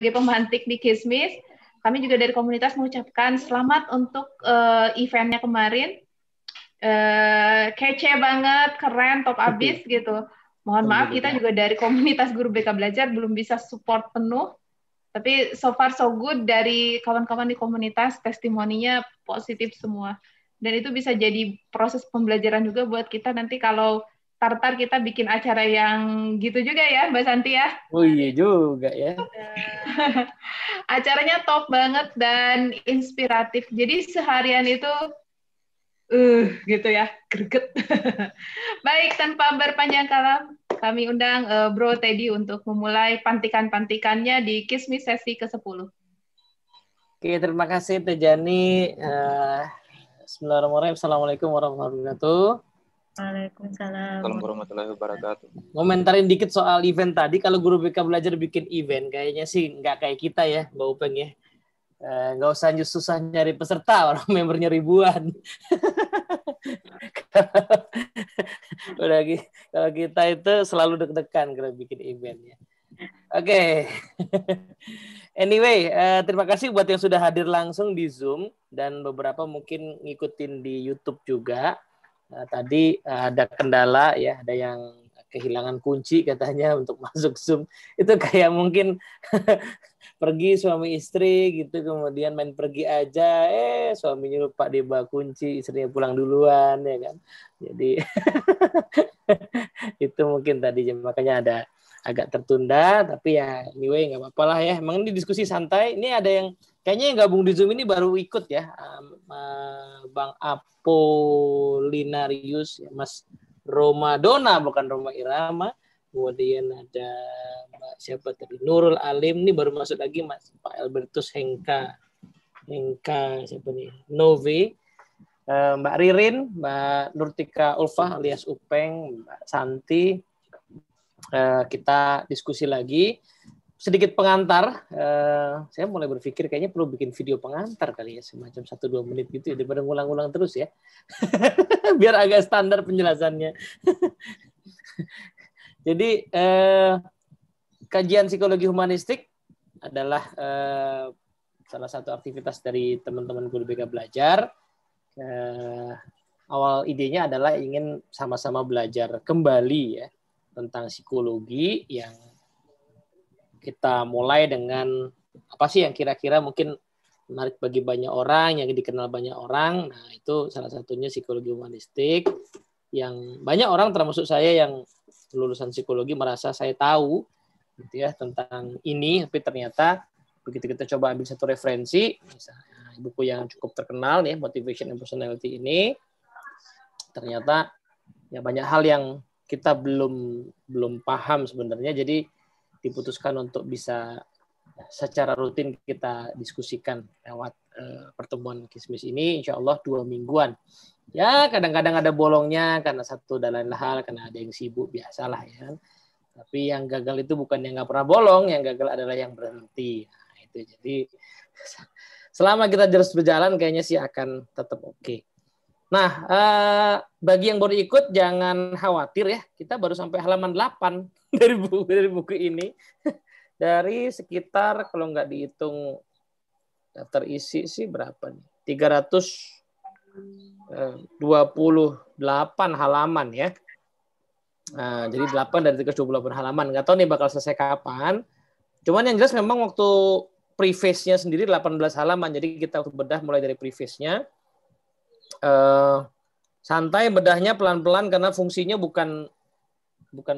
pemantik di Kismis, kami juga dari komunitas mengucapkan selamat untuk eventnya kemarin. Kece banget, keren, top abis gitu. Mohon maaf, kita juga dari komunitas Guru BK Belajar belum bisa support penuh, tapi so far so good dari kawan-kawan di komunitas, testimoninya positif semua. Dan itu bisa jadi proses pembelajaran juga buat kita nanti kalau tartar kita bikin acara yang gitu juga ya, Mbak Santi ya. Oh iya juga ya. Acaranya top banget dan inspiratif. Jadi seharian itu gitu ya, greget. Baik, tanpa berpanjang kata, kami undang Bro Teddy untuk memulai pantikan-pantikannya di Kismis sesi ke-10. Oke, terima kasih Tejani. Bismillahirrahmanirrahim. Assalamualaikum warahmatullahi wabarakatuh. Waalaikumsalam warahmatullahi wabarakatuh. Ngomentarin dikit soal event tadi. Kalau Guru BK Belajar bikin event, kayaknya sih nggak kayak kita ya, Mbak Upeng ya. Nggak usah susah nyari peserta, orang membernya ribuan. Kalau kita itu selalu deg-degan kalau bikin eventnya. Oke. Anyway, terima kasih buat yang sudah hadir langsung di Zoom dan beberapa mungkin ngikutin di YouTube juga. Tadi ada kendala ya, ada yang kehilangan kunci katanya untuk masuk Zoom. Itu kayak mungkin pergi suami istri gitu, kemudian main pergi aja, suaminya lupa dia bawa kunci, istrinya pulang duluan ya kan. Jadi itu mungkin tadi makanya ada agak tertunda, tapi ya anyway nggak apa-apa lah ya. Emang ini diskusi santai. Ini ada yang kayaknya yang gabung di Zoom ini baru ikut ya, Bang Apolinarius, Mas Romadona bukan Roma Irama. Kemudian ada Mbak siapa tadi, Nurul Alim, ini baru masuk lagi Mas Pak Albertus Hengka siapa nih, Novi, Mbak Ririn, Mbak Nurtika Ulfah alias Upeng, Mbak Santi. Kita diskusi lagi. Sedikit pengantar, saya mulai berpikir kayaknya perlu bikin video pengantar kali ya, semacam 1-2 menit gitu ya, daripada ngulang-ngulang terus ya. Biar agak standar penjelasannya. Jadi kajian psikologi humanistik adalah salah satu aktivitas dari teman-teman Guru BK Belajar. Awal idenya adalah ingin sama-sama belajar kembali ya tentang psikologi, yang kita mulai dengan apa sih yang kira-kira mungkin menarik bagi banyak orang, yang dikenal banyak orang. Nah, itu salah satunya psikologi humanistik, yang banyak orang termasuk saya yang lulusan psikologi merasa saya tahu gitu ya tentang ini, tapi ternyata begitu kita coba ambil satu referensi, misalnya buku yang cukup terkenal nih, Motivation and Personality ini, ternyata ya banyak hal yang kita belum paham sebenarnya, jadi diputuskan untuk bisa secara rutin kita diskusikan lewat pertemuan Kismis ini, insya Allah 2 mingguan. Ya kadang-kadang ada bolongnya karena satu dan lain hal, karena ada yang sibuk, biasalah ya. Tapi yang gagal itu bukan yang nggak pernah bolong, yang gagal adalah yang berhenti. Nah, itu jadi selama kita terus berjalan kayaknya sih akan tetap oke. Nah, bagi yang baru ikut jangan khawatir ya, kita baru sampai halaman 8 dari buku ini. Dari sekitar kalau nggak dihitung daftar isi sih berapa nih? 328 halaman ya. Nah, jadi 8 dari 328 halaman. Nggak tahu nih bakal selesai kapan. Cuman yang jelas memang waktu preface-nya sendiri 18 halaman. Jadi kita bedah mulai dari preface-nya. Santai bedahnya pelan-pelan karena fungsinya bukan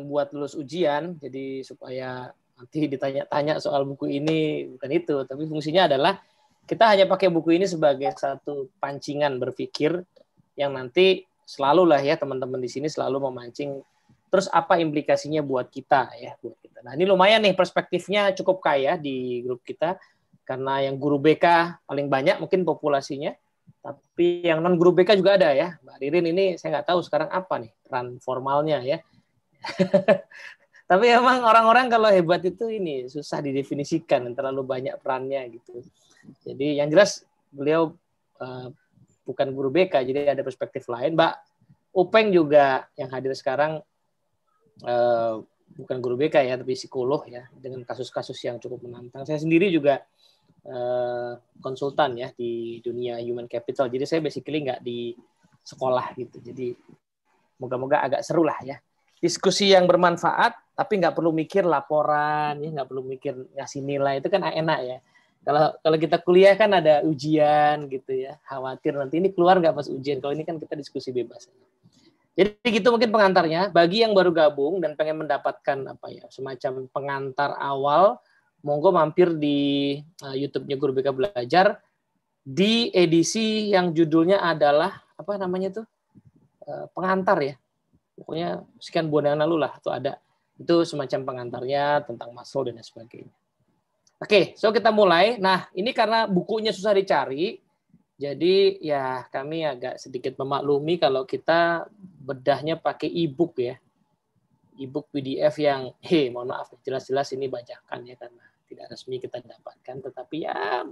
buat lulus ujian, jadi supaya nanti ditanya-tanya soal buku ini, bukan itu, tapi fungsinya adalah kita hanya pakai buku ini sebagai satu pancingan berpikir yang nanti selalu lah ya teman-teman di sini selalu memancing terus apa implikasinya buat kita ya, buat kita. Nah, ini lumayan nih perspektifnya cukup kaya di grup kita karena yang guru BK paling banyak mungkin populasinya. Tapi yang non guru BK juga ada ya. Mbak Ririn ini saya nggak tahu sekarang apa nih peran formalnya ya. Tapi emang orang-orang kalau hebat itu ini susah didefinisikan, terlalu banyak perannya gitu. Jadi yang jelas beliau bukan guru BK, jadi ada perspektif lain. Mbak Upeng juga yang hadir sekarang bukan guru BK ya, tapi psikolog ya, dengan kasus-kasus yang cukup menantang. Saya sendiri juga konsultan ya di dunia human capital. Jadi saya basically nggak di sekolah gitu. Jadi moga-moga agak seru lah ya. Diskusi yang bermanfaat, tapi nggak perlu mikir laporan, ya nggak perlu mikir ngasih nilai, itu kan enak ya. Kalau kita kuliah kan ada ujian gitu ya, khawatir nanti ini keluar nggak pas ujian. Kalau ini kan kita diskusi bebas. Jadi gitu mungkin pengantarnya. Bagi yang baru gabung dan pengen mendapatkan apa ya semacam pengantar awal, monggo mampir di YouTube-nya Guru BK Belajar di edisi yang judulnya adalah apa namanya tuh pengantar ya. Pokoknya sekian bulan yang lalu lah tuh ada. Itu semacam pengantarnya tentang Maslow dan sebagainya. Oke, so kita mulai. Nah, ini karena bukunya susah dicari, jadi ya kami agak sedikit memaklumi kalau kita bedahnya pakai e-book ya. E-book PDF yang, mohon maaf, jelas-jelas ini bajakan ya, karena tidak resmi kita dapatkan. Tetapi ya,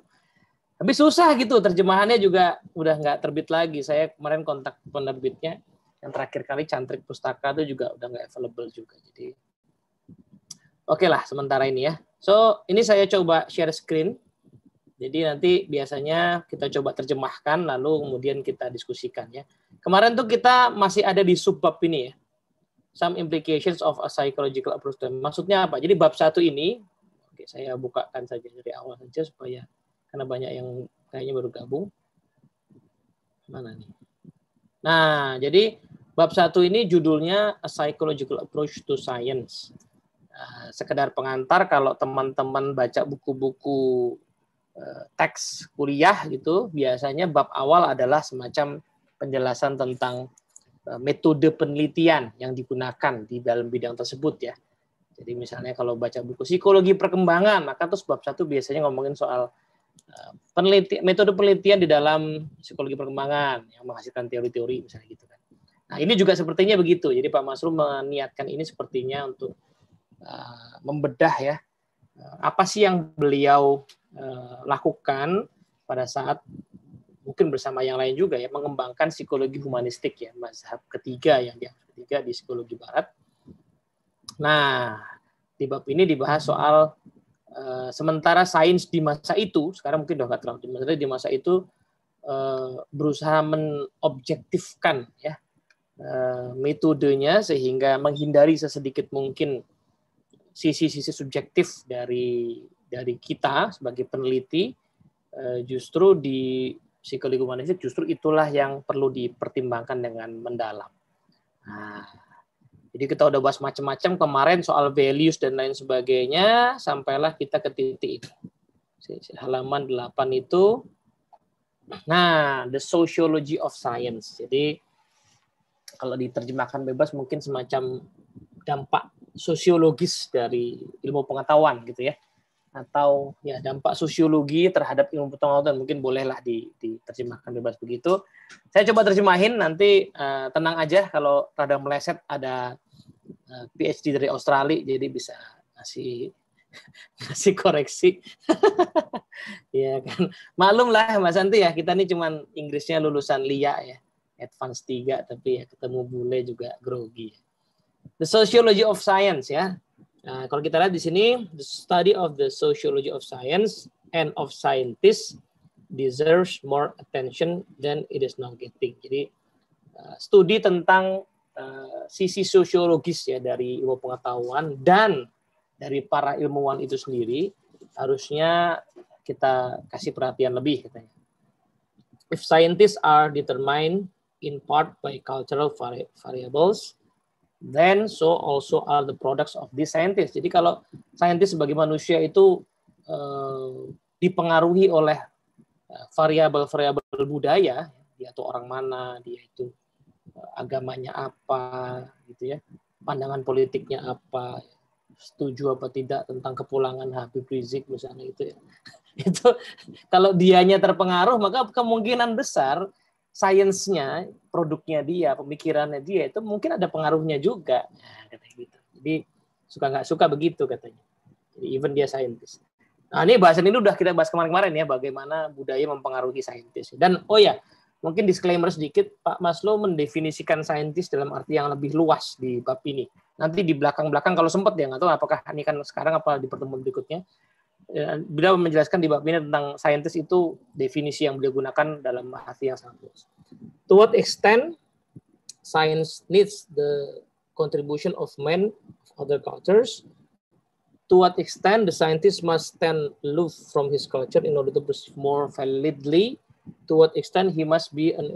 tapi susah gitu, terjemahannya juga udah nggak terbit lagi. Saya kemarin kontak penerbitnya, yang terakhir kali Cantrik Pustaka itu juga udah nggak available juga. Jadi, oke lah sementara ini ya. So, ini saya coba share screen. Jadi nanti biasanya kita coba terjemahkan, lalu kemudian kita diskusikan ya. Kemarin tuh kita masih ada di subbab ini ya. Some implications of a psychological approach. Maksudnya apa? Jadi bab 1 ini, oke, saya bukakan saja dari awal saja supaya, karena banyak yang kayaknya baru gabung. Mana nih? Nah, jadi bab 1 ini judulnya A Psychological Approach to Science. Sekedar pengantar, kalau teman-teman baca buku-buku teks kuliah gitu, biasanya bab awal adalah semacam penjelasan tentang metode penelitian yang digunakan di dalam bidang tersebut ya. Jadi misalnya kalau baca buku psikologi perkembangan, maka terus bab 1 biasanya ngomongin soal metode penelitian di dalam psikologi perkembangan yang menghasilkan teori-teori misalnya gitu kan. Nah, ini juga sepertinya begitu. Jadi Pak Masrul meniatkan ini sepertinya untuk membedah ya apa sih yang beliau lakukan pada saat mungkin bersama yang lain juga ya mengembangkan psikologi humanistik ya, mazhab ketiga yang dianggap ketiga di psikologi barat. Nah, di bab ini dibahas soal sementara sains di masa itu, sekarang mungkin udah nggak terlalu di masa itu berusaha menobjektifkan ya metodenya sehingga menghindari sesedikit mungkin sisi-sisi subjektif dari kita sebagai peneliti. Justru di psikologi humanistik justru itulah yang perlu dipertimbangkan dengan mendalam. Nah, jadi kita udah bahas macam-macam kemarin soal values dan lain sebagainya, sampailah kita ke titik ini. Halaman 8 itu, nah, the sociology of science. Jadi kalau diterjemahkan bebas mungkin semacam dampak sosiologis dari ilmu pengetahuan gitu ya, atau ya dampak sosiologi terhadap ilmu pengetahuan, mungkin bolehlah diterjemahkan bebas begitu. Saya coba terjemahin, nanti tenang aja kalau rada meleset, ada PhD dari Australia jadi bisa ngasih koreksi. Ya kan, maklum lah Mas Santi ya, kita ini cuman Inggrisnya lulusan LIA ya, Advance 3, tapi ya ketemu bule juga grogi. The sociology of science ya. Nah, kalau kita lihat di sini, the study of the sociology of science and of scientists deserves more attention than it is now getting. Jadi studi tentang sisi sosiologis ya dari ilmu pengetahuan dan dari para ilmuwan itu sendiri harusnya kita kasih perhatian lebih katanya. If scientists are determined in part by cultural variables, then so also are the products of these scientists. Jadi kalau saintis sebagai manusia itu dipengaruhi oleh variabel-variabel budaya, dia itu orang mana, dia itu agamanya apa, gitu ya, pandangan politiknya apa, setuju apa tidak tentang kepulangan Habib Rizik misalnya itu ya. Itu kalau dianya terpengaruh, maka kemungkinan besar sainsnya, produknya dia, pemikirannya dia itu mungkin ada pengaruhnya juga. Nah, katanya gitu. Jadi suka nggak suka begitu katanya. Jadi even dia saintis. Nah, ini bahasan ini udah kita bahas kemarin-kemarin ya, bagaimana budaya mempengaruhi saintis. Dan oh ya, mungkin disclaimer sedikit, Pak Maslow mendefinisikan saintis dalam arti yang lebih luas di bab ini. nanti di belakang-belakang kalau sempat ya, nggak tahu apakah ini kan sekarang apa di pertemuan berikutnya, beliau menjelaskan di bab ini tentang saintis itu definisi yang beliau gunakan dalam arti yang sangat luas. To what extent science needs the contribution of men of other cultures? To what extent the scientist must stand aloof from his culture in order to perceive more validly? To what extent he must be an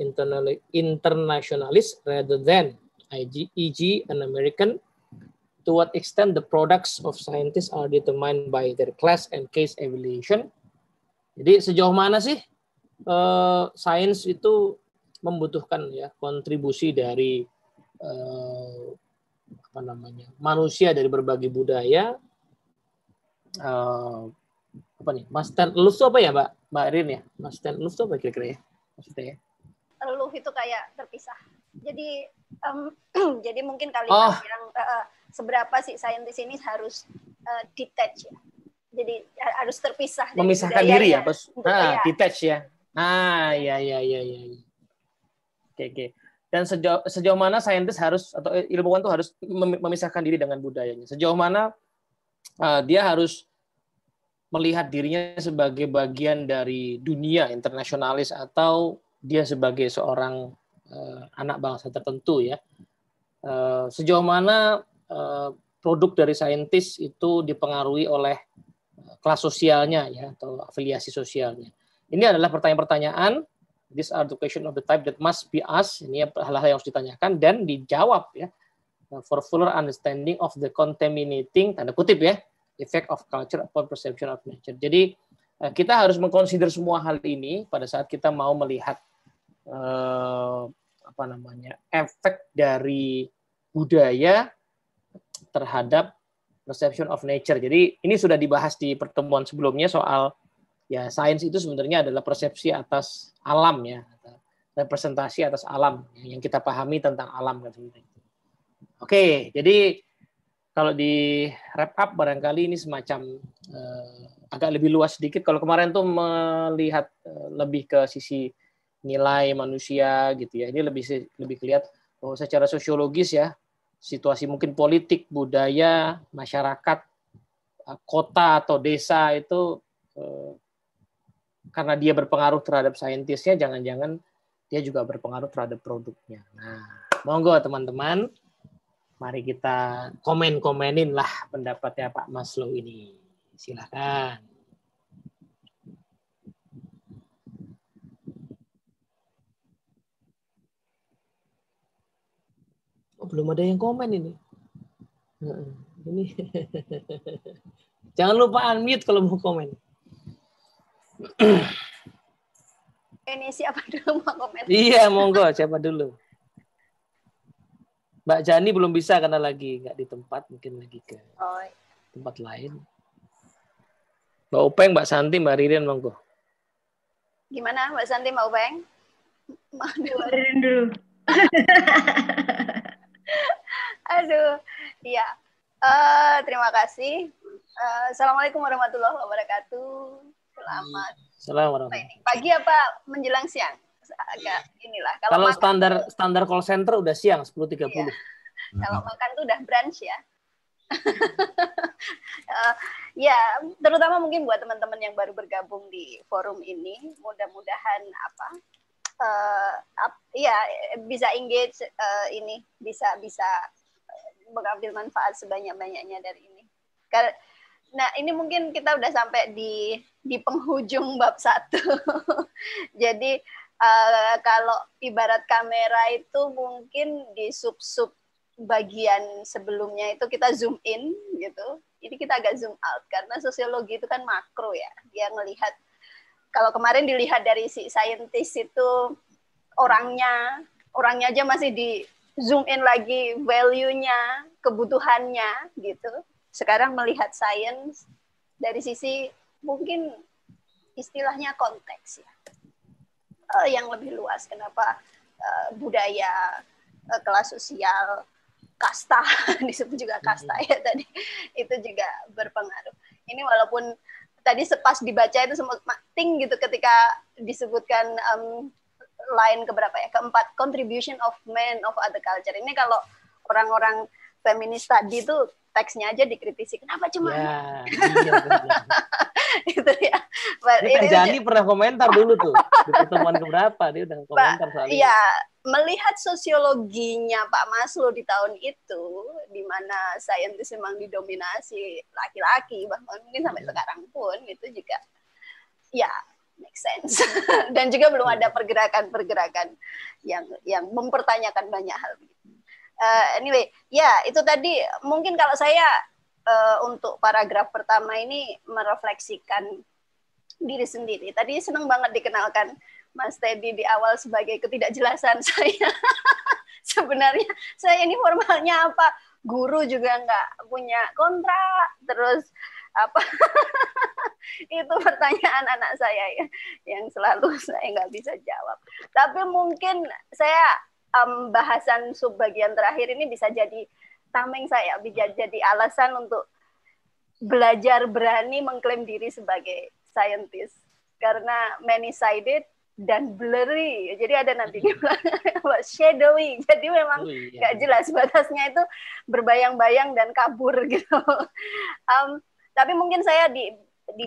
internationalist rather than, e.g., an American? To what extent the products of scientists are determined by their class and case evaluation? Jadi sejauh mana sih sains itu membutuhkan ya kontribusi dari manusia dari berbagai budaya. Mas stand aloof itu apa ya, Mbak Rin ya? Mas stand aloof itu apa kira-kira ya? Maksudnya ya? Aloof itu kayak terpisah. Jadi jadi mungkin kalimat yang seberapa sih saintis ini harus detach ya. Jadi harus terpisah dari memisahkan diri ya, Bos. Detach ya. Ya. Oke. Dan sejauh mana saintis harus atau ilmuwan itu harus memisahkan diri dengan budayanya? Sejauh mana dia harus melihat dirinya sebagai bagian dari dunia internasionalis atau dia sebagai seorang anak bangsa tertentu ya. Sejauh mana produk dari saintis itu dipengaruhi oleh kelas sosialnya ya atau afiliasi sosialnya. Ini adalah pertanyaan-pertanyaan. These are the question of the type that must be asked. Ini hal-hal yang harus ditanyakan dan dijawab ya. For fuller understanding of the contaminating, tanda kutip ya, effect of culture upon perception of nature. Jadi kita harus mengconsider semua hal ini pada saat kita mau melihat efek dari budaya terhadap perception of nature. Jadi ini sudah dibahas di pertemuan sebelumnya soal ya sains itu sebenarnya adalah persepsi atas alam ya, representasi atas alam yang kita pahami tentang alam kan sebenarnya. Oke, jadi kalau di wrap up barangkali ini semacam agak lebih luas sedikit. Kalau kemarin tuh melihat lebih ke sisi nilai manusia gitu ya. Ini lebih kelihatan bahwa secara sosiologis ya, situasi mungkin politik, budaya, masyarakat, kota atau desa itu karena dia berpengaruh terhadap saintisnya, jangan-jangan dia juga berpengaruh terhadap produknya. Nah, monggo teman-teman, mari kita komenin lah pendapatnya Pak Maslow ini. Silakan. Oh, belum ada yang komen ini. Ini jangan lupa unmute kalau mau komen. Ini siapa dulu mau komen? Iya, monggo, siapa dulu? Mbak Jani belum bisa karena lagi nggak di tempat, mungkin lagi ke tempat lain. Mbak Upeng, Mbak Santi, Mbak Ririn, monggo. Gimana Mbak Santi, Mbak Upeng? Mbak Ririn dulu. Aduh, iya. Terima kasih. Assalamualaikum warahmatullahi wabarakatuh. Selamat. Assalamualaikum. Pagi apa menjelang siang? Agak inilah. Kalau standar call center udah siang 10.30. Iya. Kalau makan tuh udah brunch ya. Ya, terutama mungkin buat teman-teman yang baru bergabung di forum ini, mudah-mudahan ya bisa engage ini, bisa mengambil manfaat sebanyak-banyaknya dari ini. Nah, ini mungkin kita udah sampai di penghujung bab 1. Jadi kalau ibarat kamera itu mungkin di sub-sub bagian sebelumnya itu kita zoom in gitu. Ini kita agak zoom out karena sosiologi itu kan makro ya. Dia ngelihat, kalau kemarin dilihat dari si saintis itu orangnya aja masih di zoom in lagi, value-nya, kebutuhannya gitu. Sekarang melihat sains dari sisi mungkin istilahnya konteks ya, yang lebih luas. Kenapa budaya, kelas sosial, kasta, disebut juga kasta ya tadi, itu juga berpengaruh. Ini walaupun tadi pas dibaca itu sempat ting gitu ketika disebutkan line keberapa ya, keempat, contribution of men of other culture. Ini kalau orang-orang feminist tadi tuh teksnya aja dikritisi, kenapa cuma Ya, iya benar. itu ya. Ini Teh Jani pernah komentar dulu tuh di pertemuan keberapa dia udah komentar soal ini. Ya, melihat sosiologinya Pak Maslow di tahun itu, di mana saintis memang didominasi laki-laki, bahkan mungkin sampai sekarang pun itu juga ya make sense. Dan juga belum ada pergerakan-pergerakan yang mempertanyakan banyak hal. Anyway, ya itu tadi mungkin kalau saya untuk paragraf pertama ini merefleksikan diri sendiri. Tadi senang banget dikenalkan Mas Teddy di awal sebagai ketidakjelasan saya. Sebenarnya saya ini formalnya apa? Guru juga nggak punya kontrak, terus apa? Itu pertanyaan anak saya ya, yang selalu saya nggak bisa jawab. Tapi mungkin saya bahasan subbagian terakhir ini bisa jadi tameng saya, bisa jadi alasan untuk belajar berani mengklaim diri sebagai scientist. Karena many-sided dan blurry. Jadi ada nanti di belakang shadowy. Jadi memang nggak jelas, batasnya itu berbayang-bayang dan kabur gitu. Tapi mungkin saya di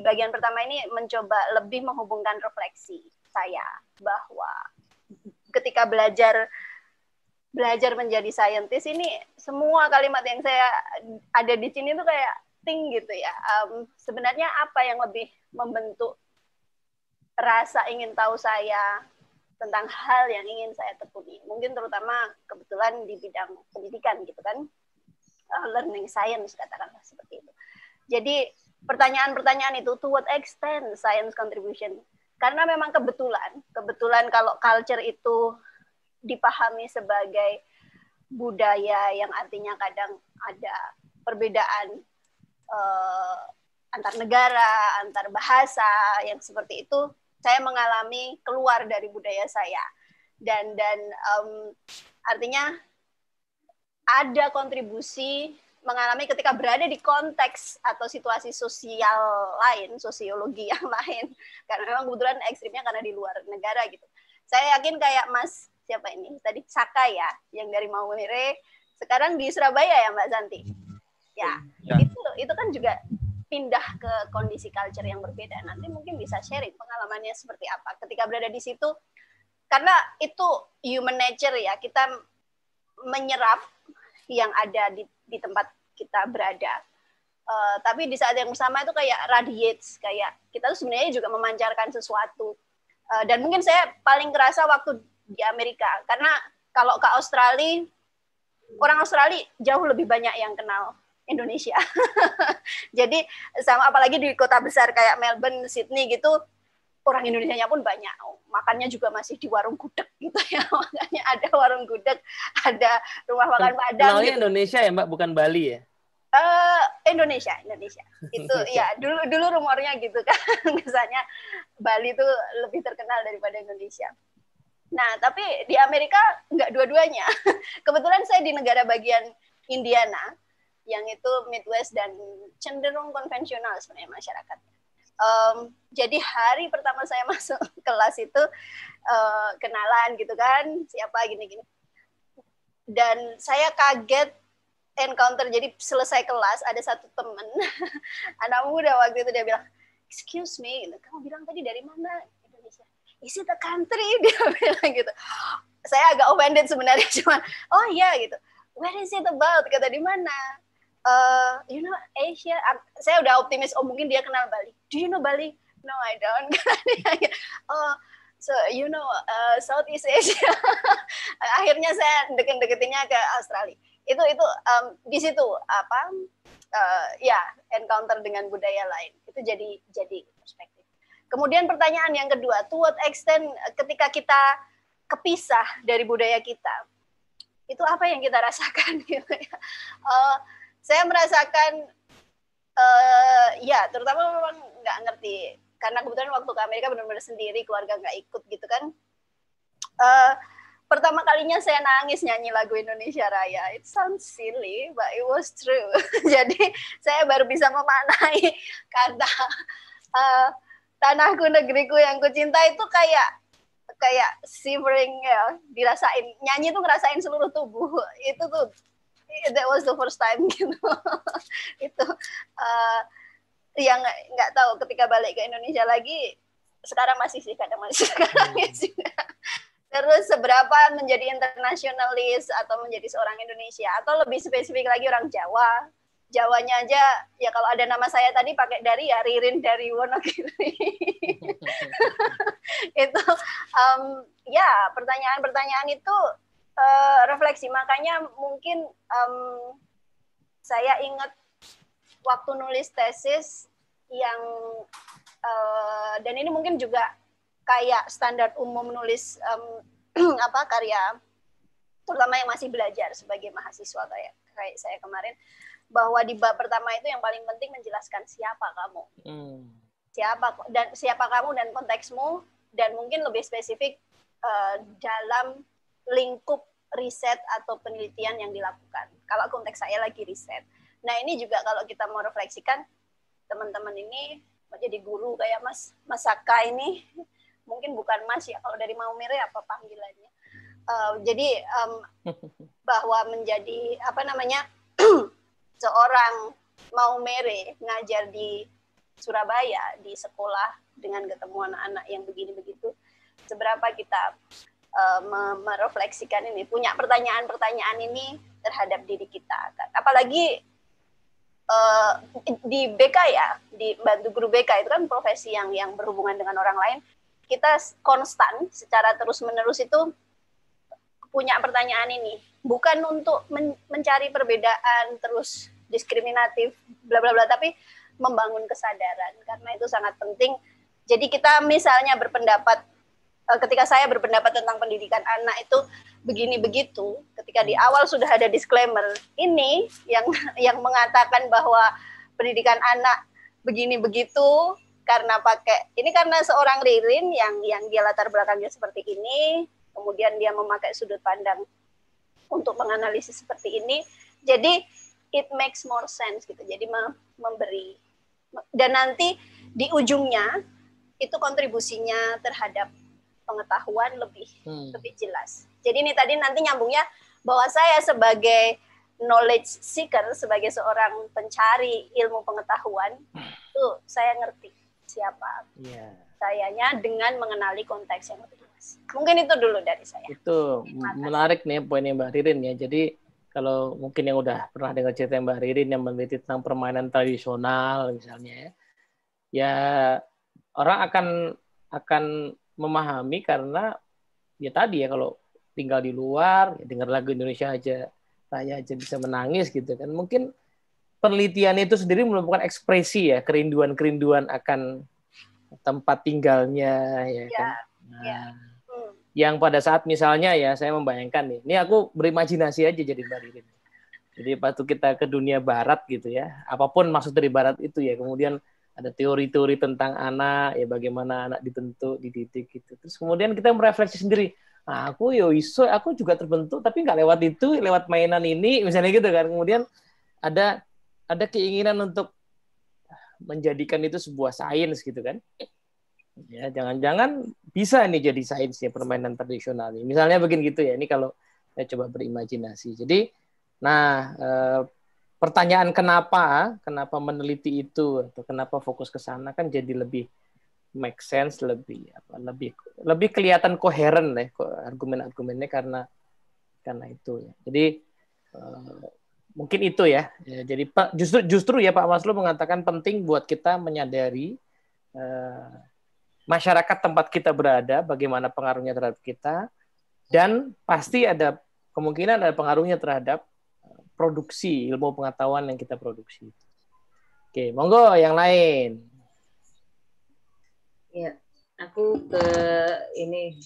bagian pertama ini mencoba lebih menghubungkan refleksi saya bahwa ketika belajar menjadi saintis ini, semua kalimat yang saya ada di sini tuh kayak ting gitu ya. Sebenarnya apa yang lebih membentuk rasa ingin tahu saya tentang hal yang ingin saya tekuni? Mungkin terutama kebetulan di bidang pendidikan gitu kan, learning science katakanlah seperti itu. Jadi pertanyaan-pertanyaan itu, to what extent science contribution? Karena memang kebetulan kalau culture itu dipahami sebagai budaya yang artinya kadang ada perbedaan antar negara, antar bahasa yang seperti itu, saya mengalami keluar dari budaya saya dan artinya ada kontribusi mengalami ketika berada di konteks atau situasi sosial lain, sosiologi yang lain, karena memang kebetulan ekstrimnya karena di luar negara gitu. Saya yakin kayak Mas siapa ini tadi Saka ya, yang dari Maumere, sekarang di Surabaya ya Mbak Santi. Ya. Itu kan juga pindah ke kondisi culture yang berbeda. Nanti mungkin bisa sharing pengalamannya seperti apa ketika berada di situ. Karena itu human nature ya, kita menyerap yang ada di tempat kita berada. Tapi di saat yang sama itu kayak radiates, kayak kita tuh sebenarnya juga memancarkan sesuatu. Dan mungkin saya paling kerasa waktu di Amerika, karena kalau ke Australia, orang Australia jauh lebih banyak yang kenal Indonesia. Jadi sama apalagi di kota besar kayak Melbourne, Sydney gitu, orang Indonesianya pun banyak. Makannya juga masih di warung gudeg gitu ya. Makanya ada warung gudeg, ada rumah makan Padang. Kenalnya gitu. Indonesia ya Mbak, bukan Bali ya? Indonesia. Itu ya dulu rumornya gitu kan. Misalnya Bali itu lebih terkenal daripada Indonesia. Nah, tapi di Amerika nggak dua-duanya. Kebetulan saya di negara bagian Indiana, yang itu Midwest dan cenderung konvensional sebenarnya masyarakatnya. Jadi hari pertama saya masuk kelas itu kenalan gitu kan, siapa gini-gini. Dan saya kaget encounter, jadi selesai kelas ada satu teman, anak muda waktu itu, dia bilang, excuse me, kamu bilang tadi dari mana? Indonesia. Is it a country? Dia bilang gitu. Saya agak offended sebenarnya, cuma oh iya gitu. Where is it about? Kata di mana? You know Asia. Saya udah optimis. Oh mungkin dia kenal Bali. Do you know Bali? No, I don't. Oh, so you know Southeast Asia. Akhirnya saya deketinnya ke Australia. Itu di situ apa? Ya encounter dengan budaya lain. Itu jadi perspektif. Kemudian pertanyaan yang kedua, to what extent ketika kita kepisah dari budaya kita, itu apa yang kita rasakan gitu ya? Saya merasakan ya terutama memang nggak ngerti, karena kebetulan waktu ke Amerika benar-benar sendiri, keluarga nggak ikut gitu kan. Pertama kalinya saya nangis nyanyi lagu Indonesia Raya. It sounds silly, but it was true. Jadi saya baru bisa memaknai kata tanahku negeriku yang kucinta itu kayak shivering ya, dirasain. Nyanyi tuh ngerasain seluruh tubuh. Itu tuh that was the first time gitu. Itu yang nggak tahu ketika balik ke Indonesia lagi, sekarang masih sih, kadang masih sekarang ya juga. Terus seberapa menjadi internasionalis atau menjadi seorang Indonesia, atau lebih spesifik lagi orang Jawa. Jawanya aja, ya kalau ada nama saya tadi pakai dari, ya Ririn dari Wonogiri. Itu, ya pertanyaan-pertanyaan itu refleksi. Makanya mungkin saya ingat waktu nulis tesis yang, dan ini mungkin juga kayak standar umum nulis karya, terutama yang masih belajar sebagai mahasiswa kayak saya kemarin, bahwa di bab pertama itu yang paling penting menjelaskan siapa kamu, siapa kamu dan konteksmu, dan mungkin lebih spesifik dalam lingkup riset atau penelitian yang dilakukan. Kalau konteks saya lagi riset. Nah ini juga kalau kita mau refleksikan, teman-teman ini mau jadi guru kayak Mas Saka ini, mungkin bukan Mas ya, kalau dari Maumere apa panggilannya. Jadi bahwa menjadi seorang Maumere ngajar di Surabaya di sekolah dengan ketemu anak-anak yang begini begitu, seberapa kita merefleksikan ini, punya pertanyaan-pertanyaan ini terhadap diri kita. Apalagi di BK ya, di bantu guru BK itu kan profesi yang berhubungan dengan orang lain. Kita konstan secara terus-menerus itu punya pertanyaan ini, bukan untuk mencari perbedaan terus diskriminatif bla bla bla, tapi membangun kesadaran, karena itu sangat penting. Jadi kita misalnya berpendapat, ketika saya berpendapat tentang pendidikan anak itu begini begitu, ketika di awal sudah ada disclaimer ini yang mengatakan bahwa pendidikan anak begini begitu karena karena seorang Ririn yang dia latar belakangnya seperti ini, kemudian dia memakai sudut pandang untuk menganalisis seperti ini, jadi it makes more sense gitu. Jadi memberi, dan nanti di ujungnya itu kontribusinya terhadap pengetahuan lebih jelas. Jadi ini tadi nanti nyambungnya bahwa saya sebagai knowledge seeker, sebagai seorang pencari ilmu pengetahuan, itu saya ngerti siapa sayanya dengan mengenali konteks yang lebih luas. Mungkin itu dulu dari saya. Itu menarik nih poinnya Mbak Ririn ya. Jadi kalau mungkin yang udah pernah dengar cerita Mbak Ririn yang meneliti tentang permainan tradisional misalnya ya orang akan memahami karena ya tadi ya, kalau tinggal di luar ya dengar lagu Indonesia aja saya aja bisa menangis gitu kan. Mungkin penelitian itu sendiri merupakan ekspresi ya kerinduan akan tempat tinggalnya ya kan. Nah, yang pada saat misalnya ya saya membayangkan nih, ini aku berimajinasi aja jadi Mbak Ririn. Jadi waktu kita ke dunia barat gitu ya, apapun maksud dari barat itu ya, kemudian ada teori-teori tentang anak ya, bagaimana anak dibentuk, dididik gitu. Terus kemudian kita merefleksi sendiri, aku juga terbentuk tapi nggak lewat itu, lewat mainan ini misalnya gitu kan. Kemudian ada keinginan untuk menjadikan itu sebuah sains gitu kan. Ya, jangan-jangan bisa nih jadi sainsnya permainan tradisional ini. Misalnya begini gitu ya. Ini kalau saya coba berimajinasi. Jadi, pertanyaan kenapa meneliti itu atau kenapa fokus ke sana kan jadi lebih make sense, lebih kelihatan koheren deh argumen-argumennya karena itu ya. Jadi mungkin itu ya. Jadi justru ya Pak Maslo mengatakan penting buat kita menyadari masyarakat tempat kita berada, bagaimana pengaruhnya terhadap kita, dan pasti ada kemungkinan ada pengaruhnya terhadap produksi ilmu pengetahuan yang kita produksi. Oke, monggo yang lain. Ya, aku ke ini.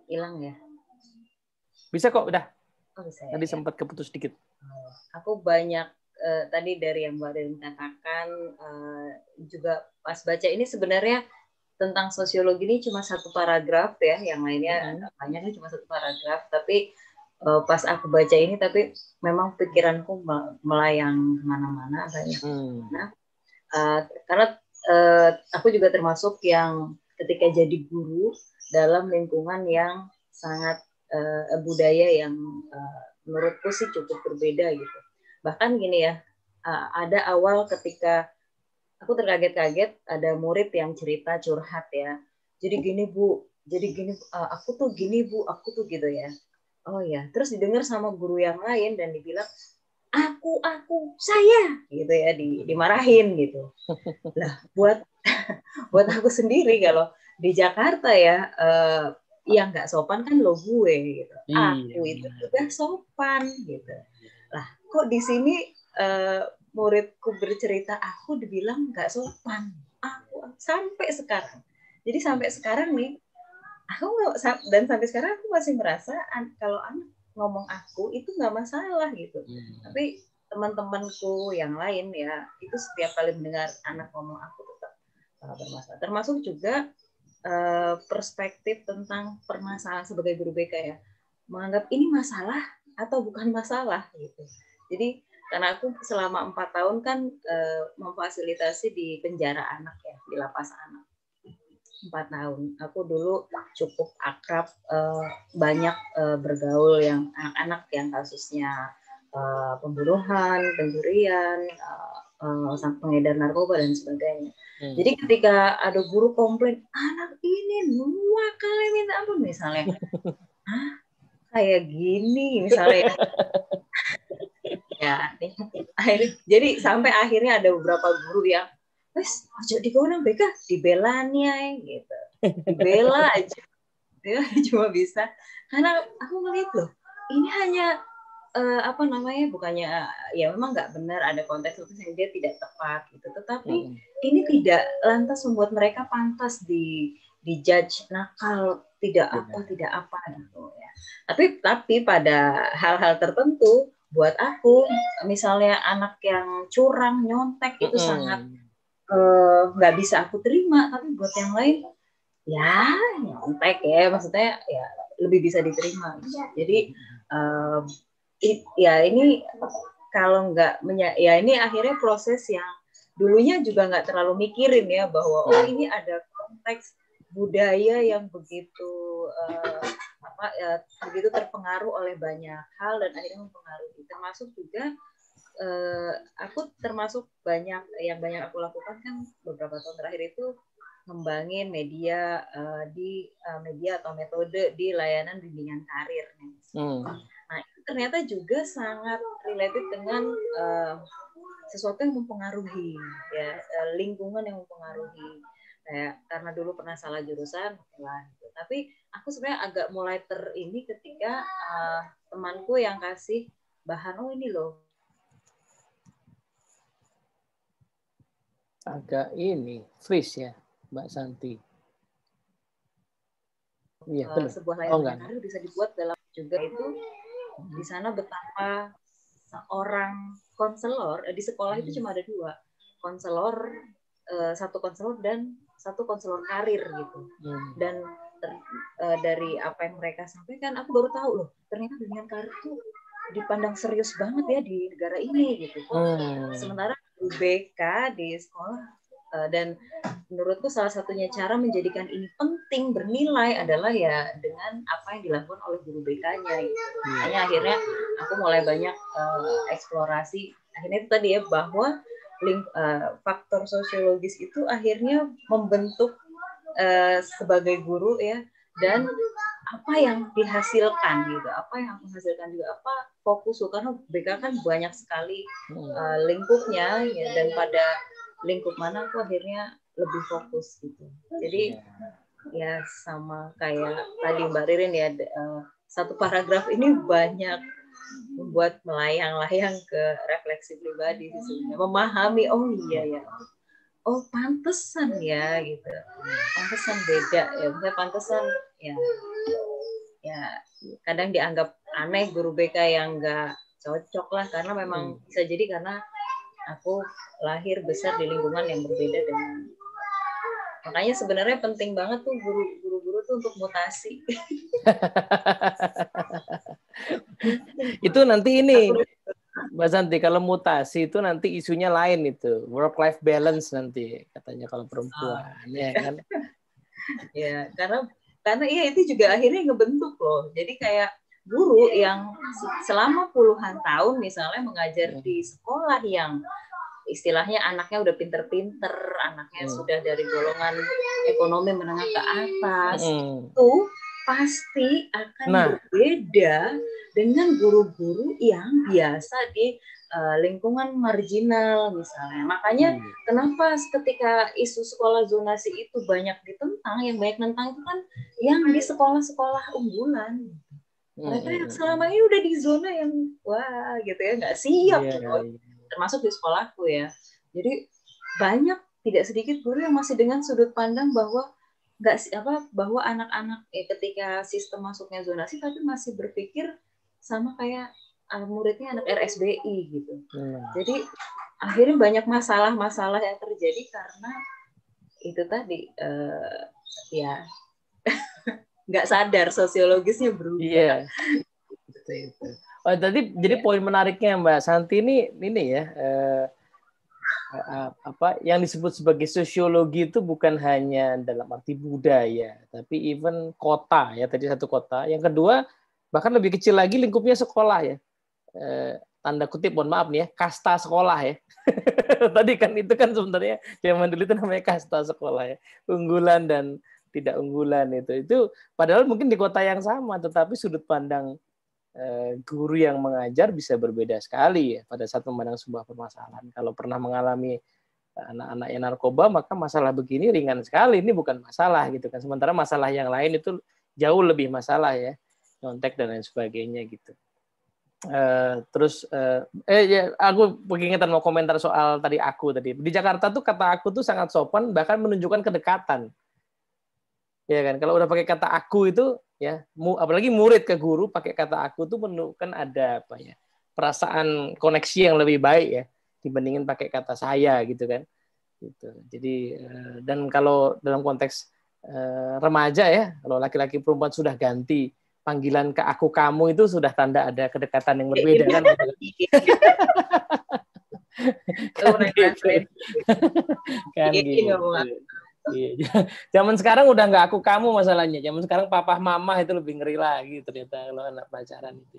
Hilang ya? Bisa kok, udah. Oh, bisa, tadi ya. Sempat keputus sedikit. Aku banyak tadi dari yang Mbak Ririn katakan, juga pas baca ini sebenarnya tentang sosiologi ini cuma satu paragraf ya, yang lainnya banyaknya cuma satu paragraf, tapi pas aku baca ini tapi memang pikiranku melayang kemana-mana banyak. Karena aku juga termasuk yang ketika jadi guru dalam lingkungan yang sangat budaya yang menurutku sih cukup berbeda gitu. Bahkan gini ya, ada awal ketika aku terkaget-kaget ada murid yang cerita curhat ya. Jadi gini Bu, aku tuh gini Bu, aku tuh gitu ya. Oh ya, terus didengar sama guru yang lain dan dibilang aku, saya gitu ya, dimarahin gitu. Lah buat aku sendiri kalau di Jakarta ya, yang nggak sopan kan lo gue gitu. Aku itu juga sopan gitu. Lah kok di sini muridku bercerita aku dibilang nggak sopan. Aku sampai sekarang. Jadi sampai sekarang nih, dan sampai sekarang aku masih merasa kalau anak ngomong aku itu nggak masalah gitu. Tapi teman-temanku yang lain ya, itu setiap kali mendengar anak ngomong aku tetap bermasalah. Termasuk juga perspektif tentang permasalahan sebagai guru BK ya, menganggap ini masalah atau bukan masalah gitu. Jadi karena aku selama 4 tahun kan memfasilitasi di penjara anak ya, di lapas anak 4 tahun. Aku dulu cukup akrab, banyak bergaul yang anak-anak yang kasusnya pembunuhan, pencurian, pengedar narkoba dan sebagainya. Jadi ketika ada guru komplain, anak ini 2 kali minta ampun misalnya, kayak gini misalnya, ya, jadi sampai akhirnya ada beberapa guru yang, wes, ojo dikonang BK, dibelanya gitu, dibela aja, dia cuma bisa, karena aku melihat loh, ini hanya bukannya ya memang nggak benar, ada konteks yang dia tidak tepat gitu, tetapi ini tidak lantas membuat mereka pantas di judge nakal, tidak apa gitu ya. Tapi pada hal-hal tertentu buat aku, misalnya anak yang curang, nyontek itu sangat nggak bisa aku terima, tapi buat yang lain ya nyontek ya, maksudnya ya lebih bisa diterima. Jadi ya ini kalau nggak ya ini akhirnya proses yang dulunya juga nggak terlalu mikirin ya, bahwa ini ada konteks budaya yang begitu begitu terpengaruh oleh banyak hal dan akhirnya mempengaruhi, termasuk juga aku termasuk banyak aku lakukan kan beberapa tahun terakhir itu ngembangin media media atau metode di layanan bimbingan karir. Nah, itu ternyata juga sangat related dengan sesuatu yang mempengaruhi ya, lingkungan yang mempengaruhi. Karena dulu pernah salah jurusan, gitu. Tapi aku sebenarnya agak mulai ini ketika temanku yang kasih bahan, oh ini loh. Agak ini freeze ya, Mbak Santi. Iya, sebuah layanan karir bisa dibuat dalam juga itu. Di sana betapa seorang konselor di sekolah itu cuma ada 2 konselor, 1 konselor dan 1 konselor karir gitu. Dan dari apa yang mereka sampaikan, aku baru tahu loh, ternyata bimbingan karir itu dipandang serius banget ya di negara ini gitu. Sementara BK di sekolah, dan menurutku salah satunya cara menjadikan ini penting, bernilai adalah ya dengan apa yang dilakukan oleh guru BK-nya gitu. Makanya akhirnya aku mulai banyak eksplorasi. Akhirnya itu tadi ya, bahwa faktor sosiologis itu akhirnya membentuk sebagai guru ya, dan apa yang dihasilkan gitu, apa yang aku hasilkan juga, apa fokus, karena BK kan banyak sekali lingkupnya ya, dan pada lingkup mana aku akhirnya lebih fokus gitu. Jadi ya sama kayak tadi Mbak Ririn ya, 1 paragraf ini banyak membuat melayang-layang ke refleksi pribadi sih sebenarnya, memahami oh iya ya, oh pantesan ya gitu, pantesan beda ya, misalnya pantesan ya kadang dianggap aneh guru BK yang nggak cocok lah, karena memang bisa jadi karena aku lahir besar di lingkungan yang berbeda dengan. Makanya sebenarnya penting banget tuh guru-guru tuh untuk mutasi. Itu nanti ini Mbak Santi, kalau mutasi itu nanti isunya lain, itu work life balance nanti katanya kalau perempuan ya kan. Ya, karena Karena itu juga akhirnya ngebentuk loh. Jadi kayak guru yang selama puluhan tahun misalnya mengajar di sekolah yang istilahnya anaknya udah pinter-pinter, anaknya sudah dari golongan ekonomi menengah ke atas, itu pasti akan berbeda dengan guru-guru yang biasa di lingkungan marginal misalnya. Makanya kenapa ketika isu sekolah zonasi itu banyak ditentang, yang banyak tentang itu kan yang di sekolah-sekolah unggulan. Mereka yang selama ini udah di zona yang wah gitu ya, nggak siap gitu. Termasuk di sekolahku ya. Jadi banyak, tidak sedikit guru yang masih dengan sudut pandang bahwa bahwa anak-anak ketika sistem masuknya zonasi tapi masih berpikir sama kayak muridnya anak RSBI gitu. Jadi akhirnya banyak masalah-masalah yang terjadi karena itu tadi ya nggak sadar sosiologisnya berubah. Oh, jadi poin menariknya Mbak Santi ini ya, yang disebut sebagai sosiologi itu bukan hanya dalam arti budaya, tapi even kota ya, tadi satu kota. Yang kedua bahkan lebih kecil lagi lingkupnya sekolah ya. Tanda kutip, mohon maaf nih ya, kasta sekolah ya. Tadi kan itu kan sebenarnya zaman dulu itu namanya kasta sekolah ya, unggulan dan tidak unggulan itu padahal mungkin di kota yang sama, tetapi sudut pandang guru yang mengajar bisa berbeda sekali ya pada saat memandang sebuah permasalahan. Kalau pernah mengalami anak-anak yang narkoba, maka masalah begini ringan sekali, ini bukan masalah gitu kan. Sementara masalah yang lain itu jauh lebih masalah ya, nyontek dan lain sebagainya gitu. Aku pengingetan mau komentar soal tadi aku tadi. Di Jakarta tuh kata aku tuh sangat sopan, bahkan menunjukkan kedekatan. Ya kan, kalau udah pakai kata aku itu ya, apalagi murid ke guru pakai kata aku tuh menunjukkan ada apa ya, perasaan koneksi yang lebih baik ya dibandingin pakai kata saya gitu kan. Gitu. Jadi dan kalau dalam konteks remaja ya, kalau laki-laki perempuan sudah ganti panggilan ke aku kamu itu sudah tanda ada kedekatan yang berbeda kan. Kan gitu. Iya. Zaman sekarang udah nggak aku kamu masalahnya. Zaman sekarang papa mama itu lebih ngeri lagi ternyata kalau anak pacaran itu.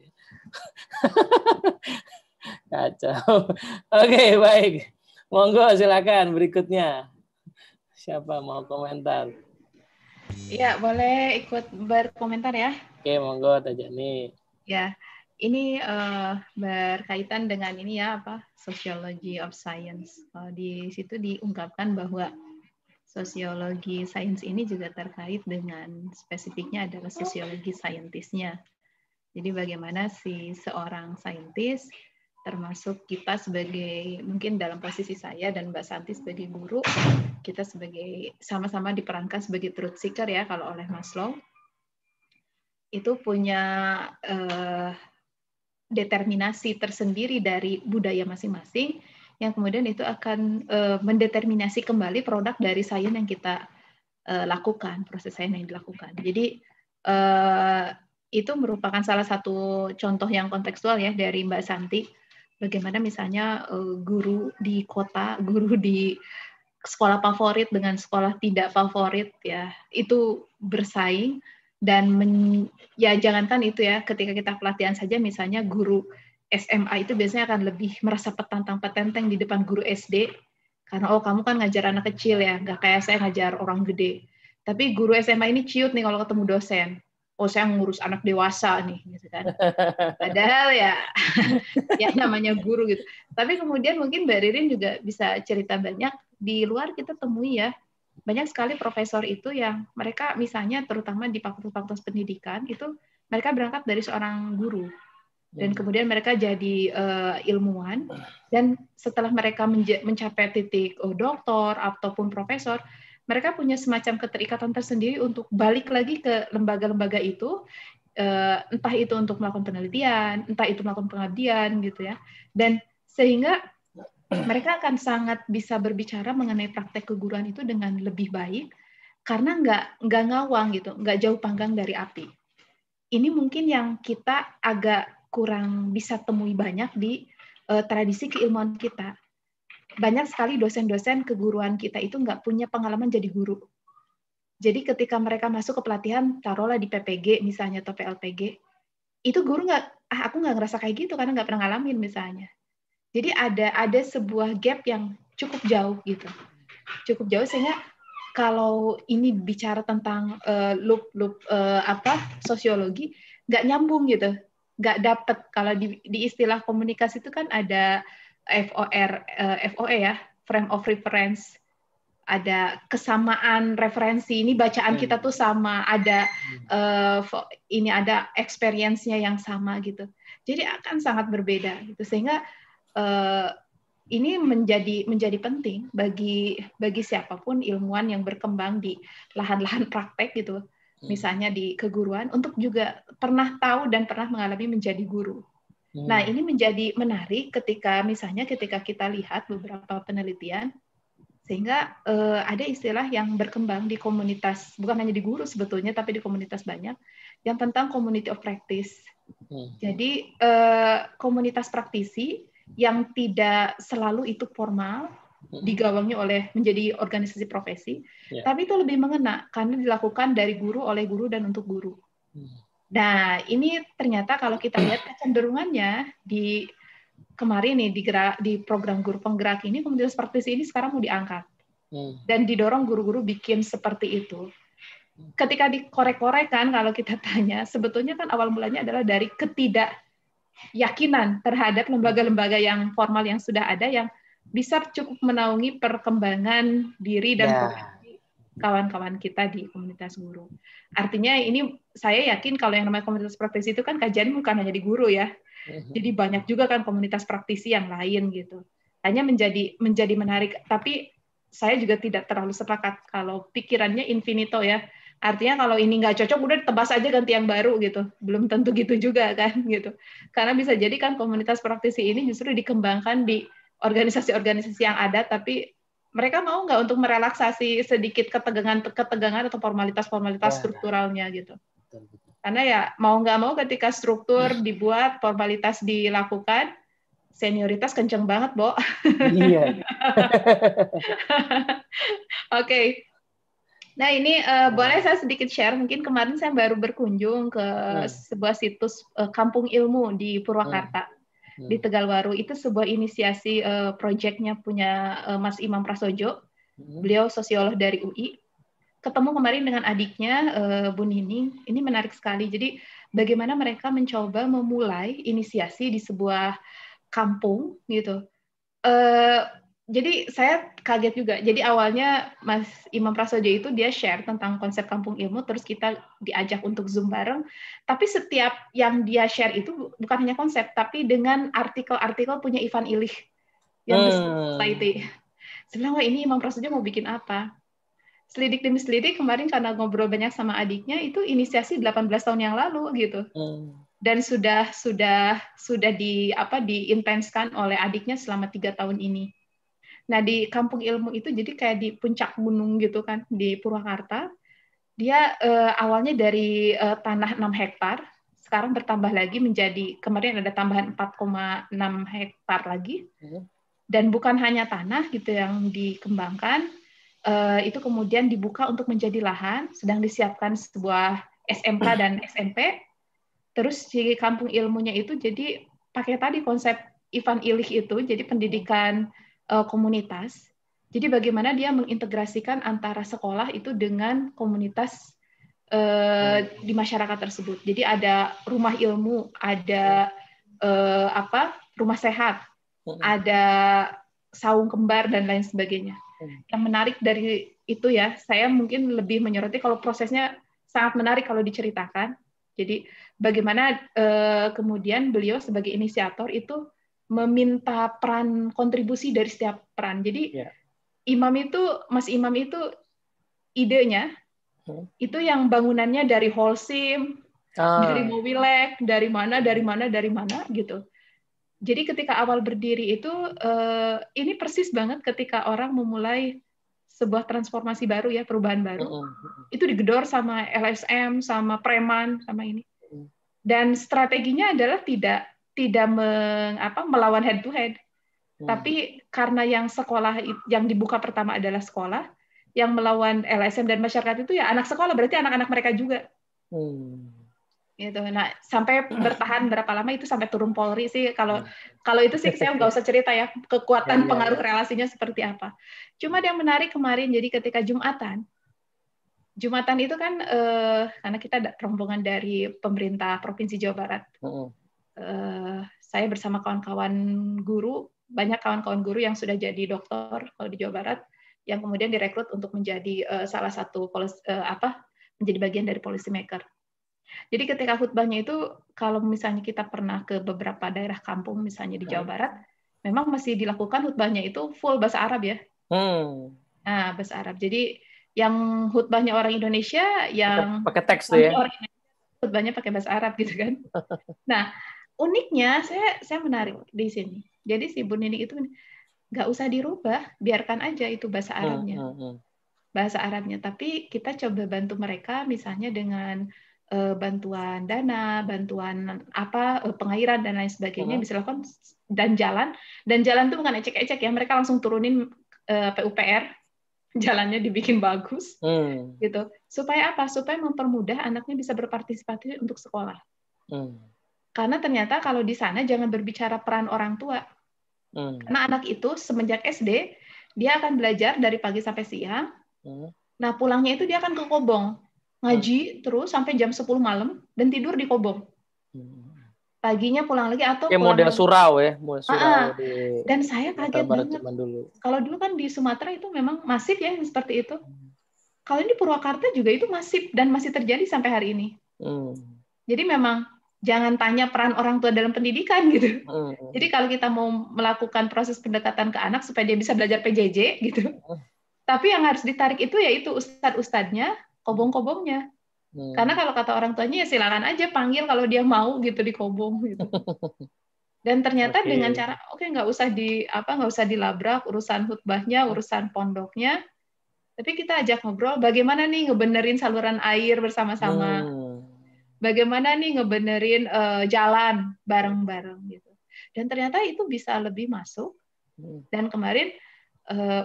Kacau. Oke, baik. Monggo silakan berikutnya. Siapa mau komentar? Ya, boleh ikut berkomentar ya. Oke, monggo Tajani. Ya, ini berkaitan dengan ini ya, Sociology of Science. Di situ diungkapkan bahwa sosiologi sains ini juga terkait dengan spesifiknya adalah sosiologi saintisnya. Jadi bagaimana si seorang saintis, termasuk kita sebagai, mungkin dalam posisi saya dan Mbak Santi sebagai guru, kita sebagai sama-sama diperankan sebagai truth seeker ya kalau oleh Maslow, itu punya determinasi tersendiri dari budaya masing-masing, yang kemudian itu akan mendeterminasi kembali produk dari sains yang kita lakukan, proses sains yang dilakukan. Jadi itu merupakan salah satu contoh yang kontekstual ya dari Mbak Santi, bagaimana misalnya guru di kota, guru di sekolah favorit dengan sekolah tidak favorit ya, itu bersaing. Dan ya jangankan itu ya, ketika kita pelatihan saja misalnya guru SMA itu biasanya akan lebih merasa petantang-petenteng di depan guru SD, karena kamu kan ngajar anak kecil ya, nggak kayak saya ngajar orang gede. Tapi guru SMA ini ciut nih kalau ketemu dosen, saya ngurus anak dewasa nih, gitu kan. Padahal ya namanya guru gitu. Tapi kemudian mungkin Mbak Ririn juga bisa cerita banyak, di luar kita temui ya, banyak sekali profesor itu yang mereka misalnya terutama di fakultas pendidikan itu mereka berangkat dari seorang guru. Dan kemudian mereka jadi ilmuwan, dan setelah mereka mencapai titik doktor ataupun profesor, mereka punya semacam keterikatan tersendiri untuk balik lagi ke lembaga-lembaga itu, entah itu untuk melakukan penelitian, entah itu melakukan pengabdian gitu ya. Dan sehingga mereka akan sangat bisa berbicara mengenai praktek keguruan itu dengan lebih baik, karena nggak ngawang gitu, nggak jauh panggang dari api. Ini mungkin yang kita agak kurang bisa temui banyak di tradisi keilmuan kita. Banyak sekali dosen-dosen keguruan kita itu nggak punya pengalaman jadi guru. Jadi ketika mereka masuk ke pelatihan, taruhlah di PPG misalnya atau PLPG, itu guru aku nggak ngerasa kayak gitu karena nggak pernah ngalamin misalnya. Jadi ada sebuah gap yang cukup jauh gitu, cukup jauh sehingga kalau ini bicara tentang loop sosiologi nggak nyambung gitu, nggak dapet. Kalau di istilah komunikasi itu kan ada FOE ya, frame of reference. Ada kesamaan referensi, ini bacaan kita tuh sama, ada ini ada experience-nya yang sama gitu. Jadi akan sangat berbeda gitu, sehingga ini menjadi penting bagi siapapun ilmuwan yang berkembang di lahan-lahan praktek gitu, misalnya di keguruan, untuk juga pernah tahu dan pernah mengalami menjadi guru. Nah, ini menjadi menarik ketika kita lihat beberapa penelitian, sehingga ada istilah yang berkembang di komunitas, bukan hanya di guru sebetulnya, tapi di komunitas banyak, yang tentang community of practice. Jadi komunitas praktisi yang tidak selalu itu formal, digawangi menjadi organisasi profesi, tapi itu lebih mengena karena dilakukan dari guru, oleh guru, dan untuk guru. Nah, ini ternyata kalau kita lihat kecenderungannya kemarin nih di program guru penggerak ini, komunitas praktisi ini sekarang mau diangkat dan didorong guru-guru bikin seperti itu. Ketika dikorek-korek kan, kalau kita tanya, sebetulnya kan awal mulanya adalah dari ketidakyakinan terhadap lembaga-lembaga yang formal yang sudah ada, yang bisa cukup menaungi perkembangan diri dan profesi kawan-kawan kita di komunitas guru. Artinya ini saya yakin kalau yang namanya komunitas praktisi itu kan kajian bukan hanya di guru ya. Jadi banyak juga kan komunitas praktisi yang lain gitu. Hanya menjadi menarik, tapi saya juga tidak terlalu sepakat kalau pikirannya infinito ya. Artinya kalau ini nggak cocok udah tebas aja ganti yang baru gitu. Belum tentu gitu juga kan gitu. Karena bisa jadi kan komunitas praktisi ini justru dikembangkan di organisasi-organisasi yang ada, tapi mereka mau nggak untuk merelaksasi sedikit ketegangan atau formalitas strukturalnya gitu. Karena ya mau nggak mau ketika struktur dibuat, formalitas dilakukan, senioritas kenceng banget, Bo. Iya. Oke. Nah ini boleh saya sedikit share. Mungkin kemarin saya baru berkunjung ke sebuah situs Kampung Ilmu di Purwakarta, di Tegalwaru. Itu sebuah inisiasi proyeknya punya Mas Imam Prasojo. Beliau sosiolog dari UI. Ketemu kemarin dengan adiknya, Bu Nining, ini menarik sekali. Jadi bagaimana mereka mencoba memulai inisiasi di sebuah kampung gitu. Jadi saya kaget juga. Jadi awalnya Mas Imam Prasojo itu dia share tentang konsep kampung ilmu, terus kita diajak untuk Zoom bareng. Tapi setiap yang dia share itu bukan hanya konsep, tapi dengan artikel-artikel punya Ivan Illich yang The Society. Sebenarnya wah ini Imam Prasojo mau bikin apa? Selidik demi selidik kemarin karena ngobrol banyak sama adiknya, itu inisiasi 18 tahun yang lalu gitu. Dan sudah diintenskan oleh adiknya selama 3 tahun ini. Nah, di Kampung Ilmu itu jadi kayak di puncak gunung gitu kan, di Purwakarta. Dia awalnya dari tanah 6 hektar, sekarang bertambah lagi menjadi, kemarin ada tambahan 4,6 hektar lagi. Dan bukan hanya tanah gitu yang dikembangkan, itu kemudian dibuka untuk menjadi lahan, sedang disiapkan sebuah SMK dan SMP. Terus di Kampung Ilmunya itu jadi pakai tadi konsep Ivan Illich itu, jadi pendidikan komunitas. Jadi bagaimana dia mengintegrasikan antara sekolah itu dengan komunitas di masyarakat tersebut. Jadi ada rumah ilmu, ada rumah sehat, ada saung kembar dan lain sebagainya. Yang menarik dari itu ya, saya mungkin lebih menyoroti kalau prosesnya sangat menarik kalau diceritakan. Jadi bagaimana kemudian beliau sebagai inisiator itu meminta peran kontribusi dari setiap peran. Jadi Mas Imam itu idenya itu yang bangunannya dari Holcim, dari Mobilek, dari mana gitu. Jadi ketika awal berdiri itu, ini persis banget ketika orang memulai sebuah transformasi baru ya, perubahan baru. Itu digedor sama LSM, sama preman, sama ini. Dan strateginya adalah tidak melawan head to head. Tapi karena yang dibuka pertama adalah sekolah, yang melawan LSM dan masyarakat itu ya anak sekolah, berarti anak-anak mereka juga. Gitu. Nah, sampai bertahan berapa lama itu sampai turun Polri sih. Kalau itu sih saya nggak usah cerita ya kekuatan pengaruh relasinya seperti apa. Cuma yang menarik kemarin, jadi ketika Jumatan itu kan karena kita ada rombongan dari pemerintah Provinsi Jawa Barat. Saya bersama kawan-kawan guru, banyak kawan-kawan guru yang sudah jadi doktor kalau di Jawa Barat, yang kemudian direkrut untuk menjadi salah satu menjadi bagian dari policy maker. Jadi ketika khutbahnya itu, kalau misalnya kita pernah ke beberapa daerah kampung, misalnya di Jawa Barat, memang masih dilakukan khutbahnya itu full bahasa Arab ya. Nah, bahasa Arab. Jadi yang khutbahnya orang Indonesia, yang pakai teks tuh ya. Orang Indonesia, khutbahnya pakai bahasa Arab gitu kan. Nah, uniknya saya menarik di sini. Jadi si Bu Nining itu nggak usah dirubah, biarkan aja itu bahasa Arabnya. Bahasa Arabnya. Tapi kita coba bantu mereka misalnya dengan bantuan dana, bantuan pengairan dan lain sebagainya bisa dilakukan, dan jalan itu bukan ecek-ecek ya, mereka langsung turunin PUPR, jalannya dibikin bagus gitu, supaya mempermudah anaknya bisa berpartisipasi untuk sekolah. Karena ternyata kalau di sana jangan berbicara peran orang tua, karena anak itu semenjak SD dia akan belajar dari pagi sampai siang. Nah pulangnya itu dia akan ke Kobong ngaji terus sampai jam 10 malam dan tidur di Kobong. Paginya pulang lagi atau kayak pulang model surau ya, surau dan saya kaget banget. Dulu. Kalau dulu kan di Sumatera itu memang masif ya yang seperti itu. Kalau ini Purwakarta juga itu masif dan masih terjadi sampai hari ini. Jadi memang jangan tanya peran orang tua dalam pendidikan gitu. Jadi kalau kita mau melakukan proses pendekatan ke anak supaya dia bisa belajar PJJ gitu. Tapi yang harus ditarik itu yaitu ustadz-ustadznya, kobong-kobongnya. Karena kalau kata orang tuanya ya silakan aja panggil kalau dia mau gitu di Kobong gitu. Dan ternyata dengan cara nggak usah dilabrak urusan khutbahnya, urusan pondoknya. Tapi kita ajak ngobrol bagaimana nih ngebenerin saluran air bersama-sama. Bagaimana nih ngebenerin jalan bareng-bareng gitu. Dan ternyata itu bisa lebih masuk. Dan kemarin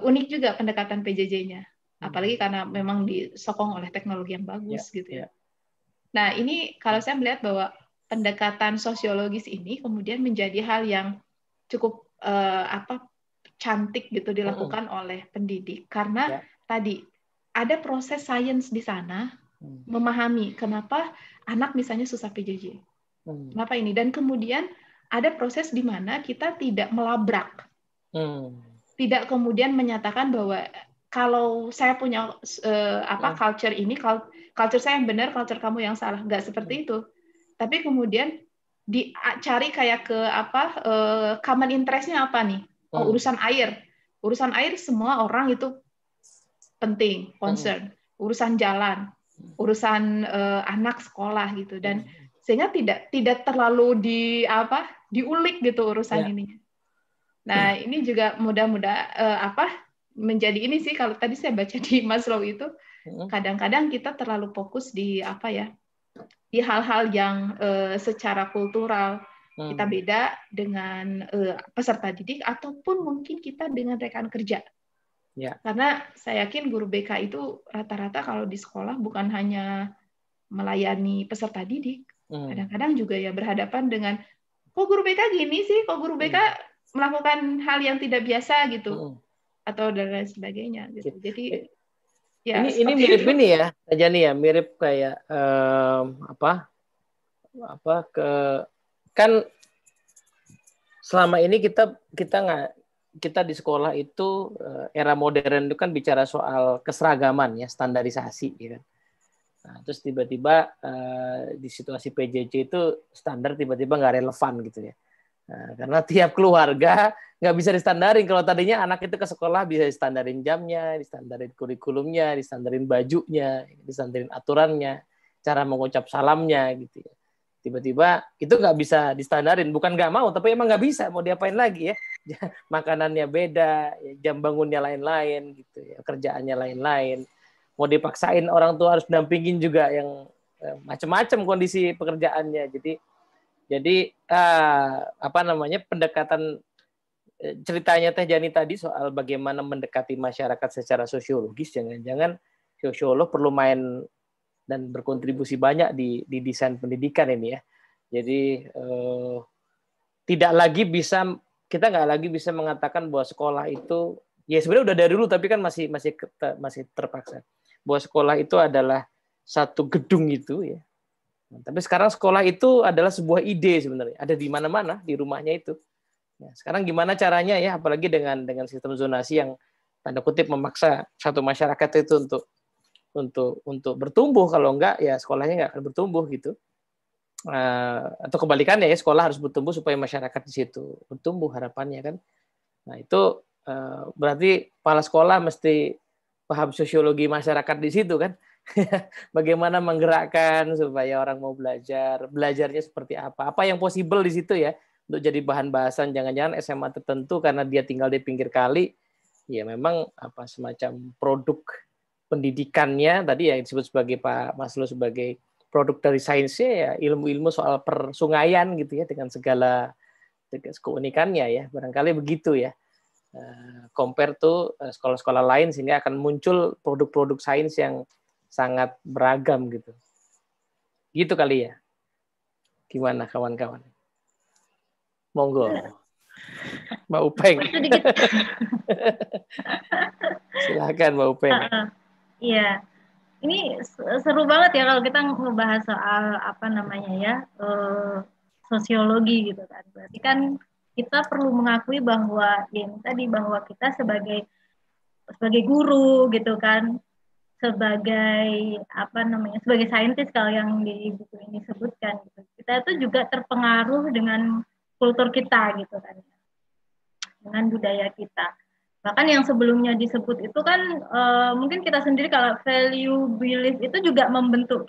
unik juga pendekatan PJJ-nya. Apalagi karena memang disokong oleh teknologi yang bagus gitu ya. Nah, ini kalau saya melihat bahwa pendekatan sosiologis ini kemudian menjadi hal yang cukup cantik gitu dilakukan oleh pendidik karena tadi ada proses sains di sana memahami kenapa anak misalnya susah PJJ. Kenapa ini? Dan kemudian ada proses di mana kita tidak melabrak. Tidak kemudian menyatakan bahwa kalau saya punya culture ini, culture saya yang benar, culture kamu yang salah, nggak seperti itu. Tapi kemudian dicari kayak ke common interest-nya apa nih? Urusan air semua orang itu penting, concern. Urusan jalan, urusan anak sekolah gitu, dan sehingga tidak terlalu diulik gitu urusan ini. Nah ini juga mudah-mudahan menjadi ini sih, kalau tadi saya baca di Maslow itu kadang-kadang kita terlalu fokus di di hal-hal yang secara kultural kita beda dengan peserta didik ataupun mungkin kita dengan rekan kerja. Karena saya yakin guru BK itu rata-rata kalau di sekolah bukan hanya melayani peserta didik, kadang-kadang juga ya berhadapan dengan kok guru BK gini sih, kok guru BK melakukan hal yang tidak biasa gitu. Atau dan lain sebagainya gitu. Jadi ya ini mirip itu. Ini ya, Jani ya, mirip kayak kan selama ini kita di sekolah itu era modern itu kan bicara soal keseragaman ya, standarisasi ya kan. Nah, terus tiba-tiba di situasi PJJ itu standar tiba-tiba nggak relevan gitu ya. Nah, karena tiap keluarga nggak bisa distandarin. Kalau tadinya anak itu ke sekolah bisa distandarin jamnya, distandarin kurikulumnya, distandarin bajunya, distandarin aturannya, cara mengucap salamnya gitu ya. Tiba-tiba itu nggak bisa distandarin. Bukan nggak mau, tapi emang nggak bisa. Mau diapain lagi ya? Makanannya beda, jam bangunnya lain-lain gitu ya, kerjaannya lain-lain. Mau dipaksain orang tua harus dampingin juga yang macam-macam kondisi pekerjaannya. Jadi pendekatan ceritanya Teh Jani tadi soal bagaimana mendekati masyarakat secara sosiologis, jangan-jangan sosiolog perlu main dan berkontribusi banyak di desain pendidikan ini ya. Jadi tidak lagi bisa, kita nggak lagi bisa mengatakan bahwa sekolah itu, ya sebenarnya udah dari dulu tapi kan masih terpaksa bahwa sekolah itu adalah satu gedung itu ya. Nah, tapi sekarang sekolah itu adalah sebuah ide sebenarnya, ada di mana-mana di rumahnya itu. Ya, sekarang gimana caranya ya, apalagi dengan sistem zonasi yang tanda kutip memaksa satu masyarakat itu untuk bertumbuh, kalau enggak ya sekolahnya enggak akan bertumbuh gitu. Atau kebalikannya ya, sekolah harus bertumbuh supaya masyarakat di situ bertumbuh harapannya kan. Nah itu berarti kepala sekolah mesti paham sosiologi masyarakat di situ kan. Bagaimana menggerakkan supaya orang mau belajarnya seperti apa yang possible di situ ya, untuk jadi bahan bahasan. Jangan-jangan SMA tertentu karena dia tinggal di pinggir kali, ya memang semacam produk pendidikannya tadi yang disebut sebagai Pak Maslo sebagai produk dari sainsnya ya ilmu-ilmu soal persungaian gitu ya, dengan segala keunikannya ya, barangkali begitu ya. Compare to sekolah-sekolah lain, sehingga akan muncul produk-produk sains yang sangat beragam gitu. Gitu kali ya. Gimana kawan-kawan? Monggo. Mbak Upeng. Silakan Mbak Upeng. Iya. Ini seru banget ya kalau kita ngebahas soal sosiologi gitu kan. Berarti kan kita perlu mengakui bahwa ya tadi bahwa kita sebagai guru gitu kan, sebagai sebagai saintis kalau yang di buku ini sebutkan gitu. Kita itu juga terpengaruh dengan kultur kita gitu kan, dengan budaya kita. Bahkan yang sebelumnya disebut itu kan mungkin kita sendiri kalau value belief itu juga membentuk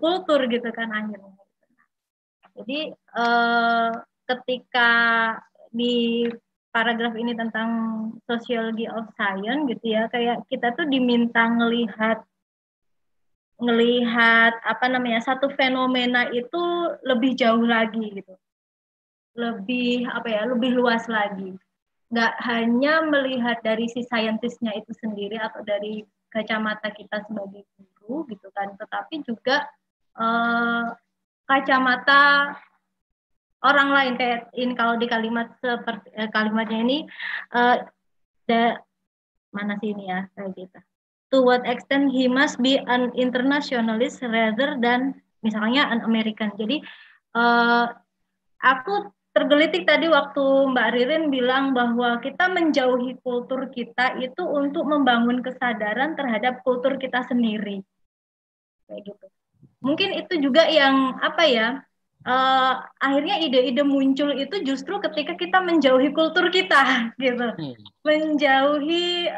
kultur gitu kan akhirnya. Jadi ketika di paragraf ini tentang sociology of science gitu ya, kayak kita tuh diminta ngelihat satu fenomena itu lebih jauh lagi gitu. Lebih luas lagi. Nggak hanya melihat dari si saintisnya itu sendiri atau dari kacamata kita sebagai guru gitu kan, tetapi juga kacamata orang lain. Kayak ini kalau di kalimat seperti kalimatnya ini mana sih ini ya kayak gitu. To what extent he must be an internationalist rather than misalnya an American. Jadi aku tergelitik tadi waktu Mbak Ririn bilang bahwa kita menjauhi kultur kita itu untuk membangun kesadaran terhadap kultur kita sendiri. Kayak gitu. Mungkin itu juga yang akhirnya ide-ide muncul itu justru ketika kita menjauhi kultur kita gitu. Menjauhi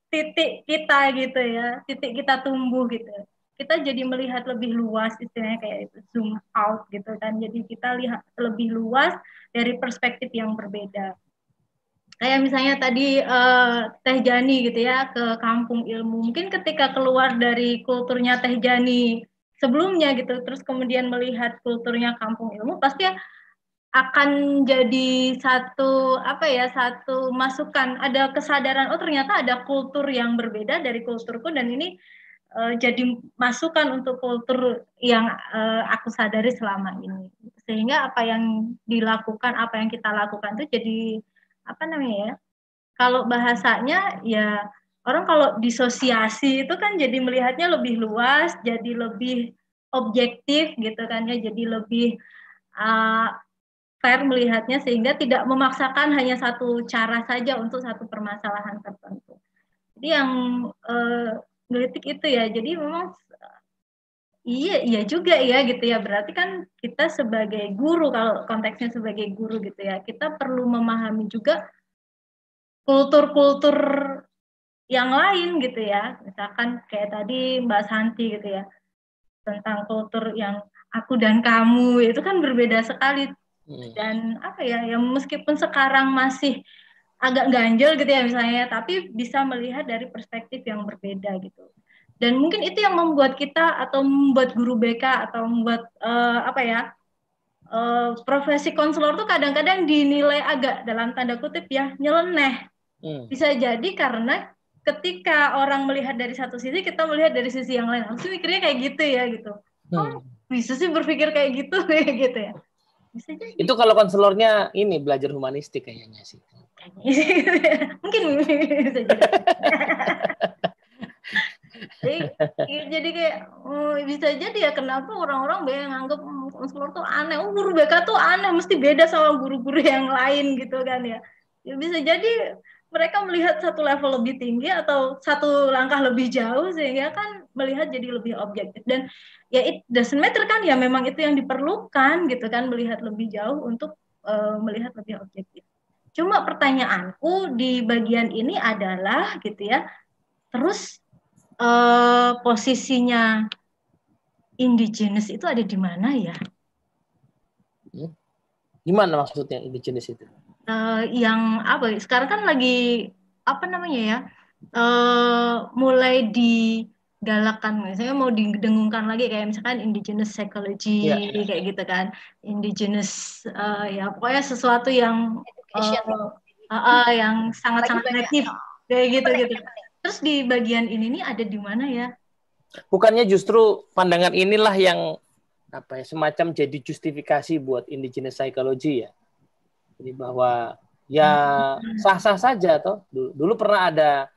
titik kita gitu ya, titik kita tumbuh gitu. Kita jadi melihat lebih luas, istilahnya kayak itu zoom out gitu kan. Jadi kita lihat lebih luas dari perspektif yang berbeda. Kayak misalnya tadi Teh Jani gitu ya ke kampung ilmu. Mungkin ketika keluar dari kulturnya Teh Jani sebelumnya gitu, terus kemudian melihat kulturnya kampung ilmu, pasti akan jadi satu masukan, ada kesadaran, oh ternyata ada kultur yang berbeda dari kulturku, dan ini jadi masukan untuk kultur yang aku sadari selama ini. Sehingga apa yang kita lakukan itu jadi kalau bahasanya ya orang kalau disosiasi itu kan jadi melihatnya lebih luas, jadi lebih objektif gitu kan ya, jadi lebih fair melihatnya, sehingga tidak memaksakan hanya satu cara saja untuk satu permasalahan tertentu. Jadi yang gelitik itu ya, jadi memang iya juga ya gitu ya, berarti kan kita sebagai guru, kalau konteksnya sebagai guru gitu ya, kita perlu memahami juga kultur-kultur yang lain gitu ya, misalkan kayak tadi Mbak Santi gitu ya, tentang kultur yang aku dan kamu itu kan berbeda sekali. Dan yang meskipun sekarang masih agak ganjel gitu ya misalnya, tapi bisa melihat dari perspektif yang berbeda gitu. Dan mungkin itu yang membuat kita atau membuat guru BK atau membuat profesi konselor tuh kadang-kadang dinilai agak dalam tanda kutip ya nyeleneh. Bisa jadi karena ketika orang melihat dari satu sisi, kita melihat dari sisi yang lain. Aku mikirnya kayak gitu ya gitu. Oh, bisa sih berpikir kayak gitu gitu ya. Bisa jadi. Itu kalau konselornya ini belajar humanistik kayaknya sih. Mungkin bisa jadi. Jadi kayak bisa jadi ya kenapa orang-orang banyak nganggap konselor tuh aneh. Oh, guru BK tuh aneh, mesti beda sama guru-guru yang lain gitu kan ya. Ya bisa jadi mereka melihat satu level lebih tinggi atau satu langkah lebih jauh sehingga kan melihat jadi lebih objektif. Dan ya it doesn't matter kan ya, memang itu yang diperlukan gitu kan, melihat lebih jauh untuk melihat lebih objektif. Cuma pertanyaanku di bagian ini adalah gitu ya, terus posisinya indigenous itu ada di mana ya? Gimana maksudnya indigenous itu? Yang apa? Sekarang kan lagi apa namanya ya? Mulai digalakan, misalnya mau didengungkan lagi kayak misalkan indigenous psychology kayak gitu kan, indigenous ya pokoknya sesuatu yang yang sangat-sangat natif kayak gitu. Terus di bagian ini nih ada di mana ya? Bukannya justru pandangan inilah yang apa ya, semacam jadi justifikasi buat indigenous psychology ya? Jadi bahwa ya sah-sah saja toh. Dulu pernah ada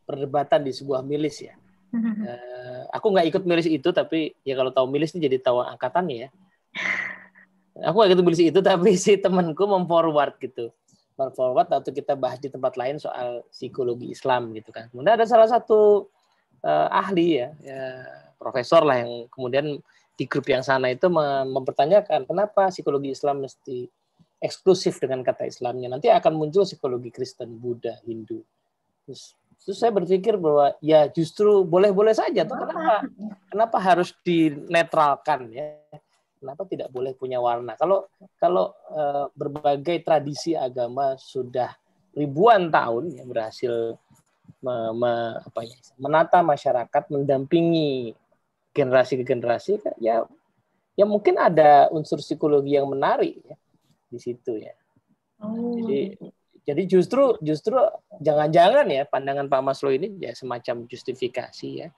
perdebatan di sebuah milis ya. Aku nggak ikut milis itu, tapi ya kalau tahu milis ini jadi tahu angkatannya ya. Aku nggak ikut milis itu, tapi si temanku memforward gitu. Forward atau kita bahas di tempat lain soal psikologi Islam gitu kan. Kemudian ada salah satu ahli ya, profesor lah yang kemudian di grup yang sana itu mempertanyakan kenapa psikologi Islam mesti eksklusif dengan kata Islamnya. Nanti akan muncul psikologi Kristen, Buddha, Hindu. Terus saya berpikir bahwa ya justru boleh-boleh saja. Tuh kenapa harus dinetralkan ya? Kenapa tidak boleh punya warna? Kalau berbagai tradisi agama sudah ribuan tahun ya, berhasil menata masyarakat, mendampingi generasi ke generasi, ya mungkin ada unsur psikologi yang menarik ya di situ ya. Jadi justru jangan-jangan ya pandangan Pak Maslow ini ya semacam justifikasi ya,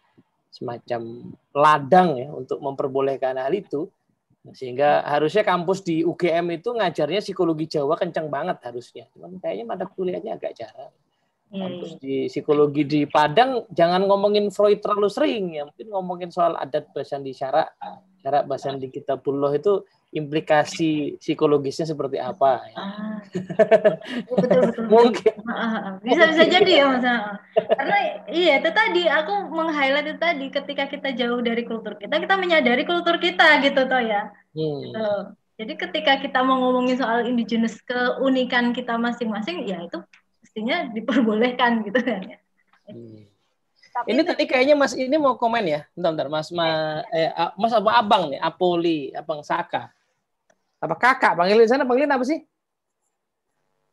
semacam ladang ya untuk memperbolehkan hal itu. Sehingga harusnya kampus di UGM itu ngajarnya psikologi Jawa kencang banget harusnya. Cuman kayaknya mata kuliahnya agak jarang. Kampus di psikologi di Padang jangan ngomongin Freud terlalu sering ya. Mungkin ngomongin soal adat basan di syarak basan di Kitabullah itu implikasi psikologisnya seperti apa ya. Betul. Mungkin bisa jadi ya Mas. Karena iya itu tadi aku meng-highlight itu tadi, ketika kita jauh dari kultur kita menyadari kultur kita gitu toh ya. Gitu. Jadi ketika kita mau ngomongin soal indigenous, keunikan kita masing-masing ya itu mestinya diperbolehkan gitu kan ya. Ini tadi kayaknya Mas ini mau komen ya. Bentar Mas apa Abang nih, Apoli, Abang Saka. Apa kakak? Panggilin sana, panggilin apa sih?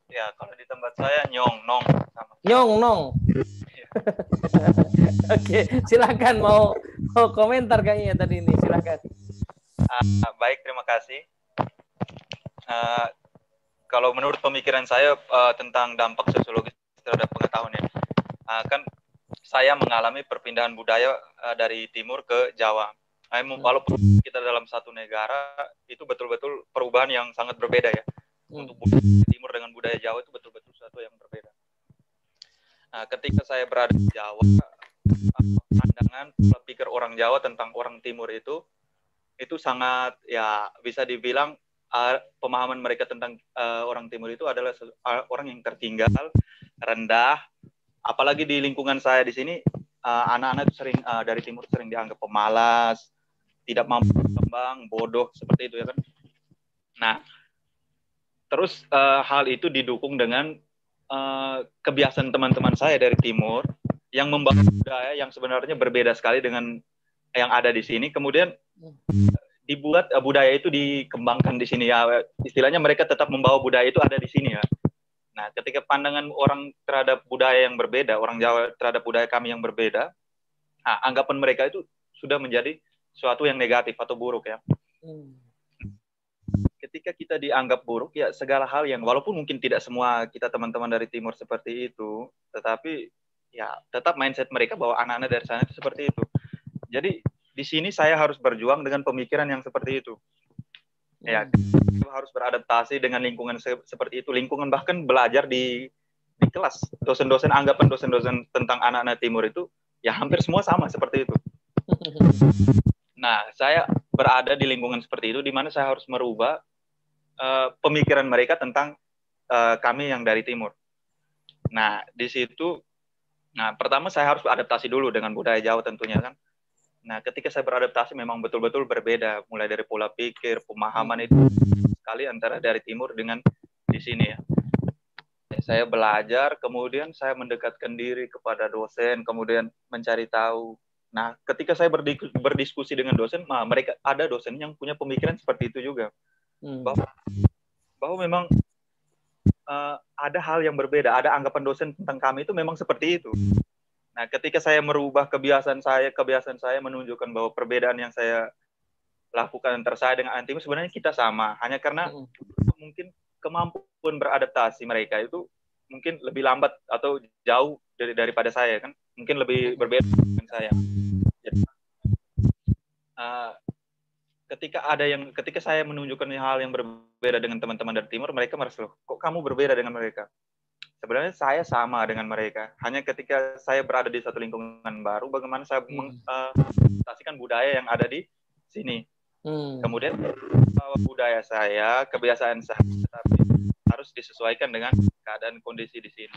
Ya, kalau di tempat saya Nyong, Nong. Nong. Oke, silakan mau komentar kayaknya tadi ini, silakan. Baik, terima kasih. Kalau menurut pemikiran saya tentang dampak sosiologis terhadap pengetahuan ya, kan saya mengalami perpindahan budaya dari timur ke Jawa. Walaupun kita dalam satu negara, itu betul-betul perubahan yang sangat berbeda ya. Untuk budaya timur dengan budaya Jawa itu betul-betul sesuatu yang berbeda. Nah, ketika saya berada di Jawa, pandangan pola pikir orang Jawa tentang orang timur itu sangat ya bisa dibilang pemahaman mereka tentang orang timur itu adalah orang yang tertinggal, rendah. Apalagi di lingkungan saya di sini, anak-anak itu sering dari timur sering dianggap pemalas, tidak mampu berkembang, bodoh seperti itu ya kan. Nah, terus hal itu didukung dengan kebiasaan teman-teman saya dari timur yang membawa budaya yang sebenarnya berbeda sekali dengan yang ada di sini. Kemudian dibuat budaya itu dikembangkan di sini ya. Istilahnya mereka tetap membawa budaya itu ada di sini ya. Nah, ketika pandangan orang terhadap budaya yang berbeda, orang Jawa terhadap budaya kami yang berbeda, anggapan mereka itu sudah menjadi suatu yang negatif atau buruk ya. Ketika kita dianggap buruk, ya segala hal yang walaupun mungkin tidak semua kita teman-teman dari timur seperti itu, tetapi ya tetap mindset mereka bahwa anak-anak dari sana itu seperti itu. Jadi di sini saya harus berjuang dengan pemikiran yang seperti itu. Ya, harus beradaptasi dengan lingkungan seperti itu. Lingkungan bahkan belajar di kelas. Dosen-dosen, anggapan dosen-dosen tentang anak-anak timur itu ya hampir semua sama seperti itu. Nah, saya berada di lingkungan seperti itu di mana saya harus merubah pemikiran mereka tentang kami yang dari timur. Nah, di situ pertama saya harus beradaptasi dulu dengan budaya Jawa tentunya kan. Nah, ketika saya beradaptasi memang betul-betul berbeda, mulai dari pola pikir, pemahaman itu sekali antara dari timur dengan di sini ya. Saya belajar, kemudian saya mendekatkan diri kepada dosen, kemudian mencari tahu. Nah, ketika saya berdiskusi dengan dosen, mereka ada dosen yang punya pemikiran seperti itu juga. Bahwa memang ada hal yang berbeda, ada anggapan dosen tentang kami itu memang seperti itu. Nah, ketika saya merubah kebiasaan saya menunjukkan bahwa perbedaan yang saya lakukan antara saya dengan anak timur sebenarnya kita sama, hanya karena mungkin kemampuan beradaptasi mereka itu mungkin lebih lambat atau jauh daripada saya kan, mungkin lebih berbeda dengan saya. Jadi, ketika saya menunjukkan hal yang berbeda dengan teman-teman dari timur, mereka merasa, kok kamu berbeda dengan mereka? Sebenarnya saya sama dengan mereka. Hanya ketika saya berada di satu lingkungan baru, bagaimana saya mengadaptasikan budaya yang ada di sini. Kemudian budaya saya, kebiasaan saya, tetapi harus disesuaikan dengan keadaan kondisi di sini.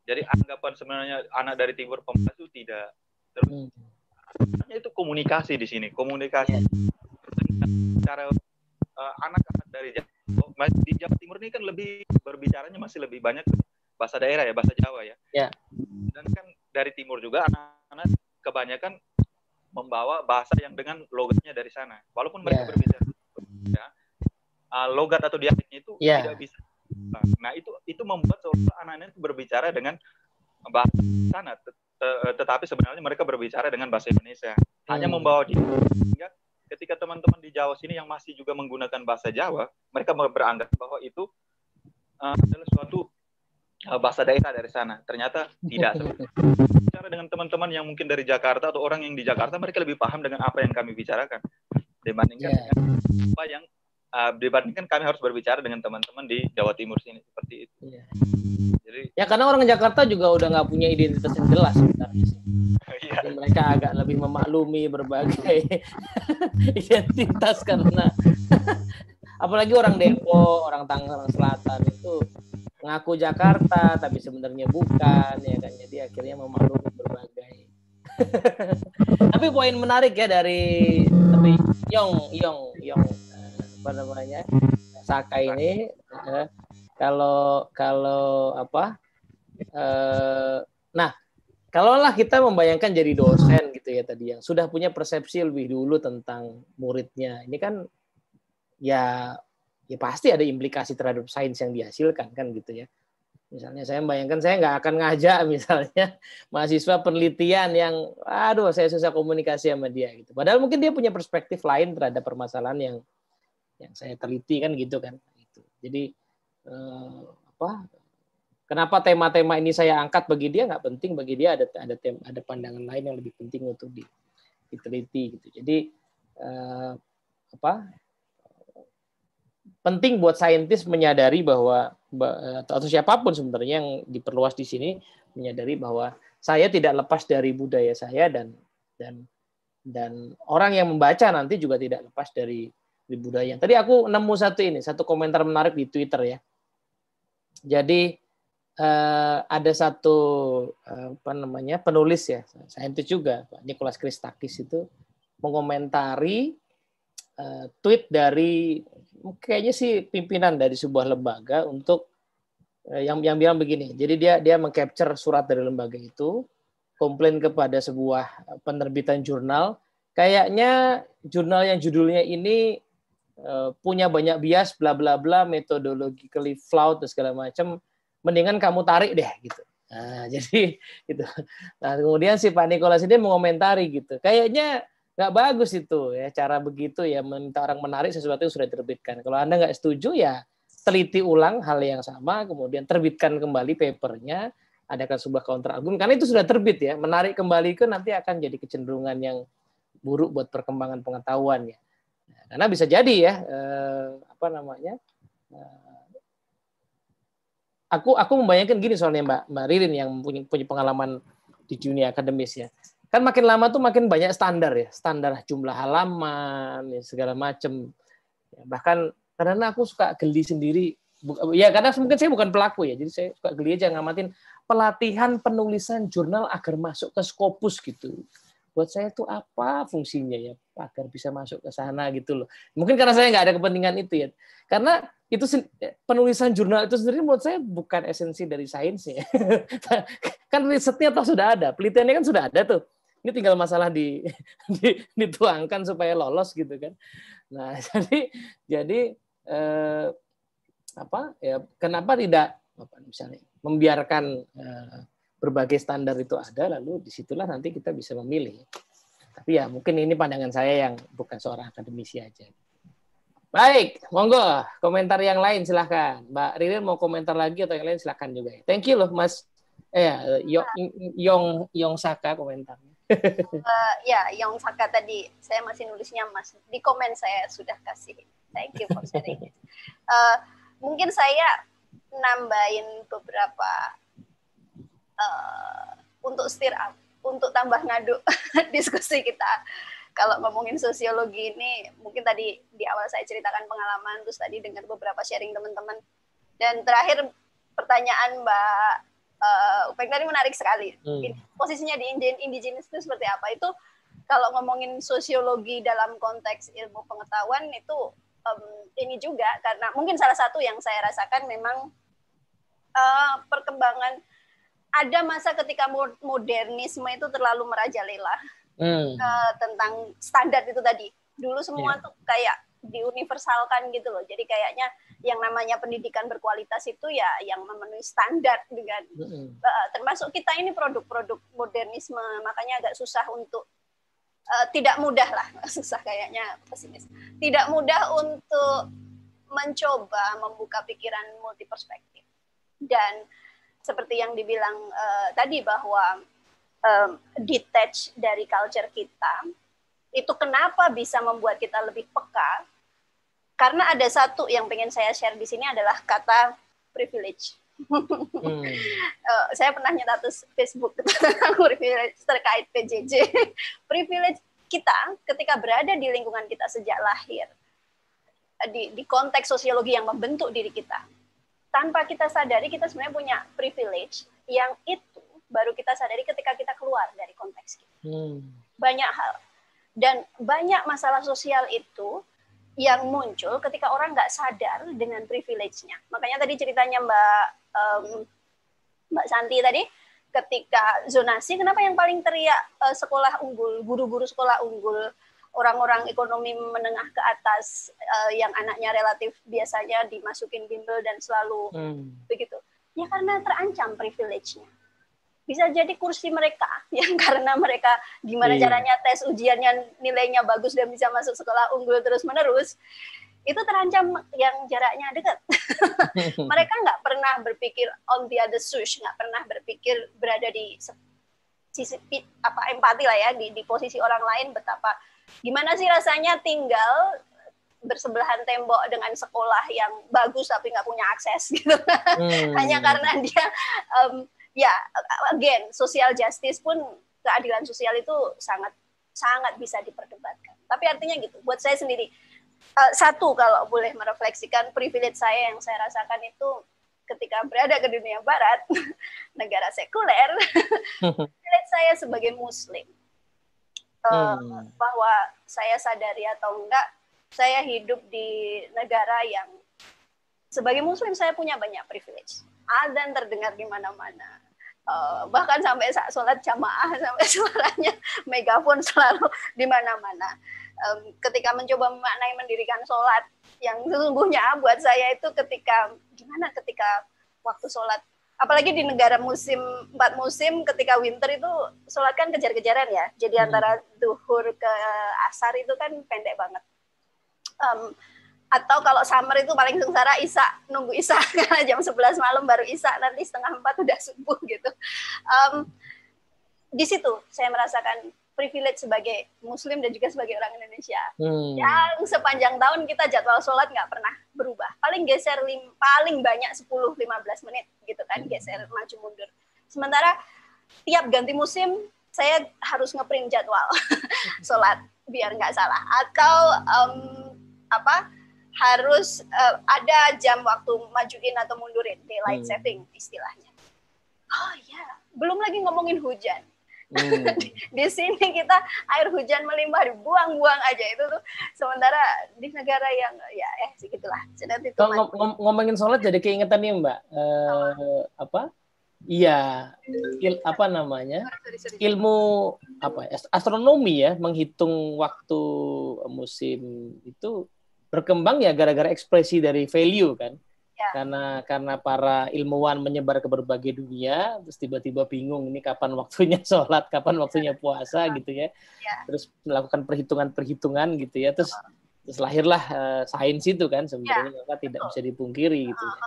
Jadi anggapan sebenarnya anak dari timur pemalas itu tidak. Terus itu komunikasi di sini, komunikasi. Cara anak-anak dari Jawa, di Jawa Timur ini kan lebih berbicaranya masih lebih banyak bahasa daerah ya, bahasa Jawa ya. Dan kan dari timur juga anak-anak kebanyakan membawa bahasa yang dengan logatnya dari sana. Walaupun mereka berbicara ya, logat atau dialeknya itu tidak bisa. Nah, itu membuat seolah anak-anak itu berbicara dengan bahasa sana, tetapi sebenarnya mereka berbicara dengan bahasa Indonesia. Hanya membawa dia. Sehingga ketika teman-teman di Jawa sini yang masih juga menggunakan bahasa Jawa, mereka beranggap bahwa itu adalah suatu bahasa daerah dari sana. Ternyata tidak. Bicara dengan teman-teman yang mungkin dari Jakarta atau orang yang di Jakarta, mereka lebih paham dengan apa yang kami bicarakan dibandingkan dengan apa yang dibandingkan kami harus berbicara dengan teman-teman di Jawa Timur sini seperti itu. Jadi ya karena orang Jakarta juga udah nggak punya identitas yang jelas sebenarnya sih. Jadi mereka agak lebih memaklumi berbagai identitas karena apalagi orang Depok, orang Tangerang Selatan itu ngaku Jakarta tapi sebenarnya bukan ya kan, jadi akhirnya memaklumi berbagai. Tapi poin menarik ya dari Yong apa namanya Saka ini kalau apa nah kalaulah kita membayangkan jadi dosen gitu ya tadi yang sudah punya persepsi lebih dulu tentang muridnya, ini kan ya pasti ada implikasi terhadap sains yang dihasilkan kan gitu ya. Misalnya saya membayangkan saya nggak akan ngajak misalnya mahasiswa penelitian yang saya susah komunikasi sama dia gitu. Padahal mungkin dia punya perspektif lain terhadap permasalahan yang saya teliti kan gitu kan. Jadi kenapa tema-tema ini saya angkat bagi dia nggak penting, bagi dia ada pandangan lain yang lebih penting untuk diteliti gitu. Jadi penting buat saintis menyadari bahwa atau siapapun sebenarnya yang diperluas di sini menyadari bahwa saya tidak lepas dari budaya saya dan orang yang membaca nanti juga tidak lepas dari budaya. Tadi aku nemu satu komentar menarik di Twitter ya. Jadi ada satu penulis ya, saintis juga, Pak Nicholas Christakis itu mengomentari tweet dari kayaknya sih pimpinan dari sebuah lembaga untuk yang bilang begini. Jadi dia mengcapture surat dari lembaga itu, komplain kepada sebuah penerbitan jurnal. Kayaknya jurnal yang judulnya ini punya banyak bias, bla bla bla, methodologically flawed dan segala macam. Mendingan kamu tarik deh gitu. Nah, jadi gitu. Nah, kemudian si Pak Nicholas ini mengomentari gitu. Kayaknya nggak bagus itu ya, cara begitu ya, meminta orang menarik sesuatu yang sudah diterbitkan. Kalau Anda nggak setuju ya teliti ulang hal yang sama, kemudian terbitkan kembali papernya, adakan sebuah counter argumen, karena itu sudah terbit ya. Menarik kembali ke nanti akan jadi kecenderungan yang buruk buat perkembangan pengetahuan ya. Nah, karena bisa jadi ya aku membayangkan gini soalnya Mbak Ririn yang punya pengalaman di dunia akademis ya. Kan makin lama tuh makin banyak standar ya, standar jumlah halaman ya, segala macam. Ya, bahkan karena aku suka geli sendiri, ya karena mungkin saya bukan pelaku ya, jadi saya suka geli aja ngamatin pelatihan penulisan jurnal agar masuk ke Scopus gitu. Buat saya tuh apa fungsinya ya agar bisa masuk ke sana gitu loh. Mungkin karena saya nggak ada kepentingan itu ya. Karena itu penulisan jurnal itu sendiri menurut saya bukan esensi dari sainsnya. Kan risetnya toh sudah ada, penelitiannya kan sudah ada tuh. Ini tinggal masalah dituangkan supaya lolos gitu kan. Nah, jadi kenapa tidak misalnya membiarkan berbagai standar itu ada, lalu disitulah nanti kita bisa memilih. Tapi ya mungkin ini pandangan saya yang bukan seorang akademisi aja. Baik, monggo komentar yang lain silahkan. Mbak Ririn mau komentar lagi atau yang lain silahkan juga. Thank you loh Mas Yong Saka komentarnya. Ya, Yong Saka tadi saya masih nulisnya Mas. Di komen saya sudah kasih. Thank you for sharing. Mungkin saya nambahin beberapa untuk stir up, untuk tambah ngaduk diskusi kita. Kalau ngomongin sosiologi ini, mungkin tadi di awal saya ceritakan pengalaman, terus tadi dengar beberapa sharing teman-teman. Dan terakhir pertanyaan Mbak Upeng tadi menarik sekali. Posisinya di indigenous itu seperti apa? Itu kalau ngomongin sosiologi dalam konteks ilmu pengetahuan itu ini juga, karena mungkin salah satu yang saya rasakan memang perkembangan, ada masa ketika modernisme itu terlalu merajalela tentang standar itu tadi. Dulu semua tuh kayak diuniversalkan gitu loh. Jadi kayaknya yang namanya pendidikan berkualitas itu ya yang memenuhi standar dengan termasuk kita ini produk-produk modernisme, makanya agak susah untuk tidak mudah lah, susah kayaknya pesimis. Tidak mudah untuk mencoba membuka pikiran multiperspektif. Dan seperti yang dibilang tadi bahwa detach dari culture kita, itu kenapa bisa membuat kita lebih peka? Karena ada satu yang pengen saya share di sini adalah kata privilege. Saya pernah nyetak Facebook tentang privilege terkait PJJ. Privilege kita ketika berada di lingkungan kita sejak lahir, di konteks sosiologi yang membentuk diri kita, tanpa kita sadari kita sebenarnya punya privilege yang itu baru kita sadari ketika kita keluar dari konteks kita. Banyak hal. Dan banyak masalah sosial itu yang muncul ketika orang nggak sadar dengan privilege-nya. Makanya tadi ceritanya Mbak Santi tadi, ketika zonasi, kenapa yang paling teriak sekolah unggul, guru-guru sekolah unggul, orang-orang ekonomi menengah ke atas yang anaknya relatif biasanya dimasukin bimbel dan selalu begitu. Ya karena terancam privilege-nya. Bisa jadi kursi mereka yang karena mereka gimana caranya tes ujiannya nilainya bagus dan bisa masuk sekolah unggul terus-menerus, itu terancam yang jaraknya dekat. Mereka nggak pernah berpikir on the other shoes, nggak pernah berpikir berada di sisi empati lah ya, di posisi orang lain, betapa gimana sih rasanya tinggal bersebelahan tembok dengan sekolah yang bagus tapi nggak punya akses gitu. Hanya karena dia ya, again, social justice pun, keadilan sosial itu sangat bisa diperdebatkan. Tapi artinya gitu, buat saya sendiri, satu kalau boleh merefleksikan privilege saya yang saya rasakan itu ketika berada ke dunia barat, negara sekuler, privilege saya sebagai muslim. Bahwa saya sadari atau enggak, saya hidup di negara yang sebagai muslim saya punya banyak privilege. Adzan terdengar di mana-mana. Bahkan sampai saat sholat jamaah, sampai suaranya megafon selalu di mana-mana. Ketika mencoba memaknai mendirikan sholat, yang sesungguhnya buat saya itu ketika waktu sholat apalagi di negara 4 musim ketika winter itu sholat kan kejar-kejaran ya. Jadi antara duhur ke asar itu kan pendek banget. Atau kalau summer itu paling sengsara Isya, nunggu Isya karena jam 11 malam baru Isya, nanti 3:30 udah subuh gitu. Di situ saya merasakan privilege sebagai Muslim dan juga sebagai orang Indonesia. Yang sepanjang tahun kita jadwal sholat nggak pernah berubah. Paling geser paling banyak 10-15 menit gitu kan, geser maju mundur. Sementara tiap ganti musim saya harus ngeprint jadwal sholat biar nggak salah. Atau harus ada jam waktu majuin atau mundurin, daylight saving istilahnya. Oh ya, belum lagi ngomongin hujan. Di sini kita air hujan melimpah dibuang-buang aja itu tuh, sementara di negara yang segitulah. Ngomongin sholat jadi keingetan nih Mbak, ilmu astronomi ya, menghitung waktu musim itu berkembang ya gara-gara ekspresi dari value kan. Karena para ilmuwan menyebar ke berbagai dunia, terus tiba-tiba bingung ini kapan waktunya sholat, kapan waktunya puasa gitu ya. Terus melakukan perhitungan gitu ya. Terus lahirlah sains itu kan sebenarnya, maka tidak bisa dipungkiri gitu ya.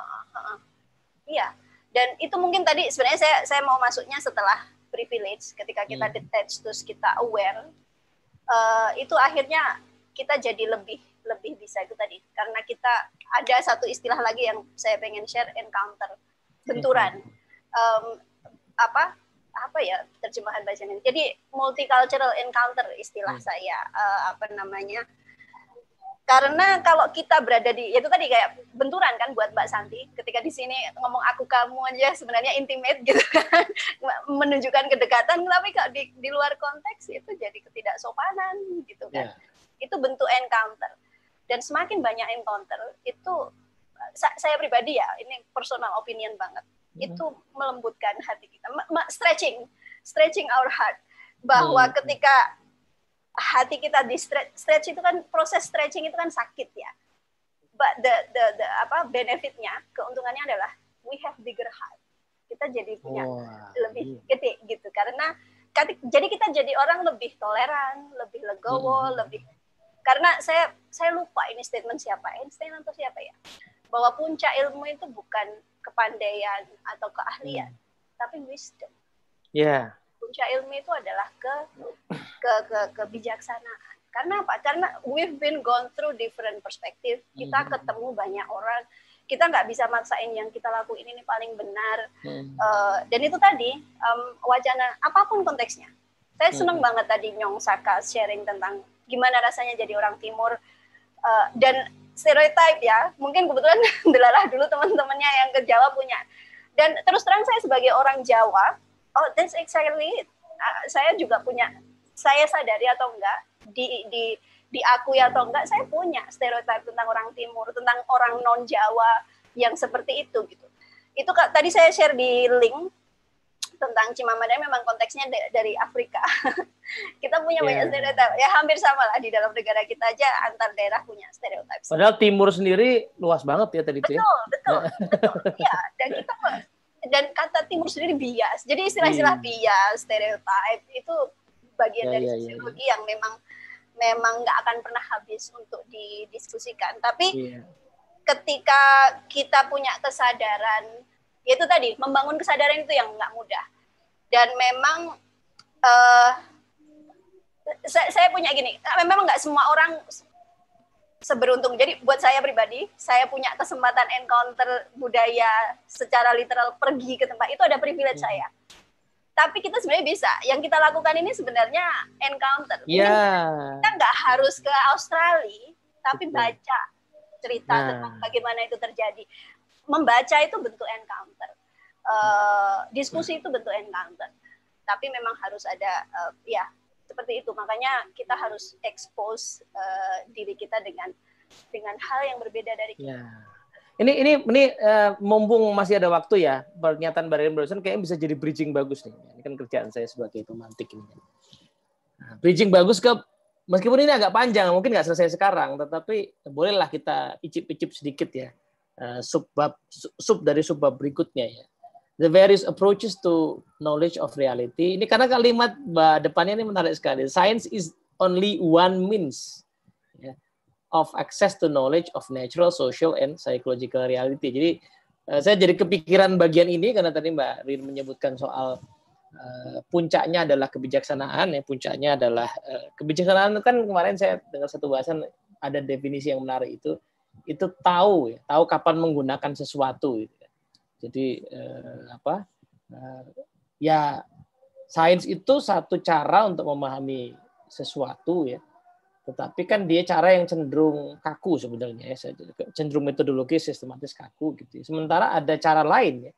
Iya. Dan itu mungkin tadi sebenarnya saya mau masuknya setelah privilege, ketika kita detach terus kita aware, itu akhirnya kita jadi lebih bisa itu tadi, karena kita ada satu istilah lagi yang saya pengen share, encounter, benturan. Apa ya terjemahan bahasanya? Jadi multicultural encounter istilah saya, karena kalau kita berada di, itu tadi kayak benturan kan buat Mbak Santi, ketika di sini ngomong aku kamu aja sebenarnya intimate gitu kan, menunjukkan kedekatan, tapi kalau di luar konteks itu jadi ketidaksopanan gitu kan. Itu bentuk encounter. Dan semakin banyak encounter itu, saya pribadi ya, ini personal opinion banget, itu melembutkan hati kita, stretching our heart, bahwa ketika hati kita di stretch itu kan, proses stretching itu kan sakit ya, but the benefitnya, keuntungannya adalah we have bigger heart, kita jadi punya lebih gede gitu, karena jadi kita jadi orang lebih toleran, lebih legowo, lebih. Karena saya lupa ini statement siapa, Einstein atau siapa ya, bahwa puncak ilmu itu bukan kepandaian atau keahlian, tapi wisdom. Puncak ilmu itu adalah kebijaksanaan. Karena apa? Karena we've been gone through different perspective. Kita ketemu banyak orang, kita nggak bisa maksain yang kita lakuin ini paling benar. Dan itu tadi wacana apapun konteksnya. Saya senang banget tadi Nyong Saka sharing tentang gimana rasanya jadi orang Timur, dan stereotype ya, mungkin kebetulan delalah dulu teman-temannya yang ke Jawa punya, dan terus terang saya sebagai orang Jawa, that's exactly it. Saya juga punya, saya sadari atau enggak, diakui atau enggak, saya punya stereotype tentang orang Timur, tentang orang non Jawa yang seperti itu gitu. Itu tadi saya share di link tentang Cimamadai, memang konteksnya dari Afrika. Kita punya banyak stereotip. Ya hampir sama lah, di dalam negara kita aja antar daerah punya stereotip. Padahal Timur sendiri luas banget ya tadi itu ya. Betul. Ya, dan kata Timur sendiri bias. Jadi istilah-istilah bias, stereotip itu bagian dari sosiologi yang memang nggak akan pernah habis untuk didiskusikan. Tapi ketika kita punya kesadaran, yaitu tadi membangun kesadaran itu yang nggak mudah. Dan memang saya punya gini, memang nggak semua orang seberuntung. Jadi buat saya pribadi, saya punya kesempatan encounter budaya secara literal, pergi ke tempat itu, ada privilege saya. Tapi kita sebenarnya bisa. Yang kita lakukan ini sebenarnya encounter. Kita nggak harus ke Australia, tapi baca cerita tentang bagaimana itu terjadi. Membaca itu bentuk encounter, diskusi itu bentuk encounter, tapi memang harus ada seperti itu. Makanya kita harus expose diri kita dengan hal yang berbeda dari kita. Ini mumpung masih ada waktu ya, pernyataan Mbak Ririn barusan kayaknya bisa jadi bridging bagus nih. Ini kan kerjaan saya sebagai pemantik ini. Bridging bagus ke, meskipun ini agak panjang, mungkin nggak selesai sekarang, tetapi bolehlah kita icip-icip sedikit ya. Sub dari subbab berikutnya ya. the various approaches to knowledge of reality. Ini karena kalimat depannya ini menarik sekali. Science is only one means of access to knowledge of natural, social, and psychological reality. Jadi saya jadi kepikiran bagian ini karena tadi Mbak Rin menyebutkan soal puncaknya adalah kebijaksanaan, ya puncaknya adalah kebijaksanaan. Kan kemarin saya dengar satu bahasan ada definisi yang menarik itu tahu, ya, tahu kapan menggunakan sesuatu. Gitu. Jadi ya sains itu satu cara untuk memahami sesuatu, ya. Tetapi kan dia cara yang cenderung kaku sebenarnya, ya, cenderung metodologis, sistematis, kaku gitu. Sementara ada cara lain, ya.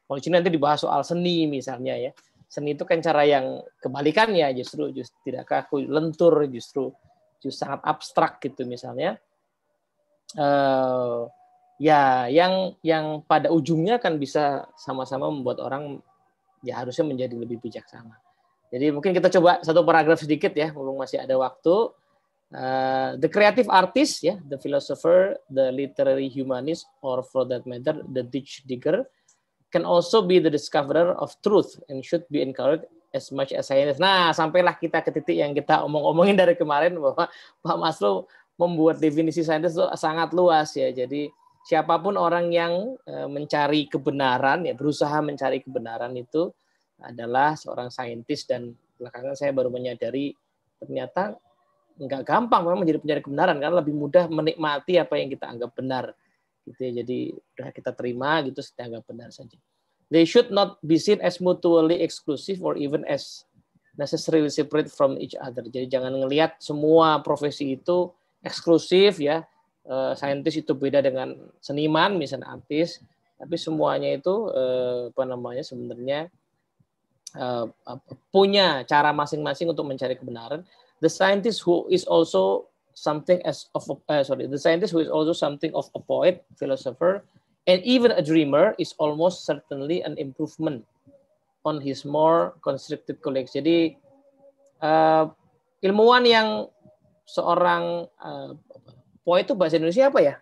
Kalau sini nanti dibahas soal seni misalnya, ya. Seni itu kan cara yang kebalikannya, justru tidak kaku, lentur, justru sangat abstrak gitu misalnya. Ya yang pada ujungnya kan bisa sama-sama membuat orang ya harusnya menjadi lebih bijaksana. Jadi mungkin kita coba satu paragraf sedikit ya, mumpung masih ada waktu. The creative artist, ya, the philosopher, the literary humanist, or for that matter, the ditch digger, can also be the discoverer of truth and should be encouraged as much as science. Nah, sampailah kita ke titik yang kita omongin dari kemarin bahwa Pak Maslow membuat definisi sains itu sangat luas, ya. Jadi siapapun orang yang mencari kebenaran, ya, berusaha mencari kebenaran itu adalah seorang saintis, dan belakangan saya baru menyadari ternyata nggak gampang memang menjadi pencari kebenaran, karena lebih mudah menikmati apa yang kita anggap benar gitu ya. Jadi udah kita terima gitu, kita anggap benar saja. They should not be seen as mutually exclusive or even as necessarily separate from each other. Jadi jangan ngelihat semua profesi itu eksklusif, ya. Saintis itu beda dengan seniman misalnya artis, tapi semuanya itu sebenarnya punya cara masing-masing untuk mencari kebenaran. The scientist who is also something of a poet, philosopher, and even a dreamer is almost certainly an improvement on his more constricted colleagues. Jadi ilmuwan yang seorang poet itu bahasa Indonesia apa ya?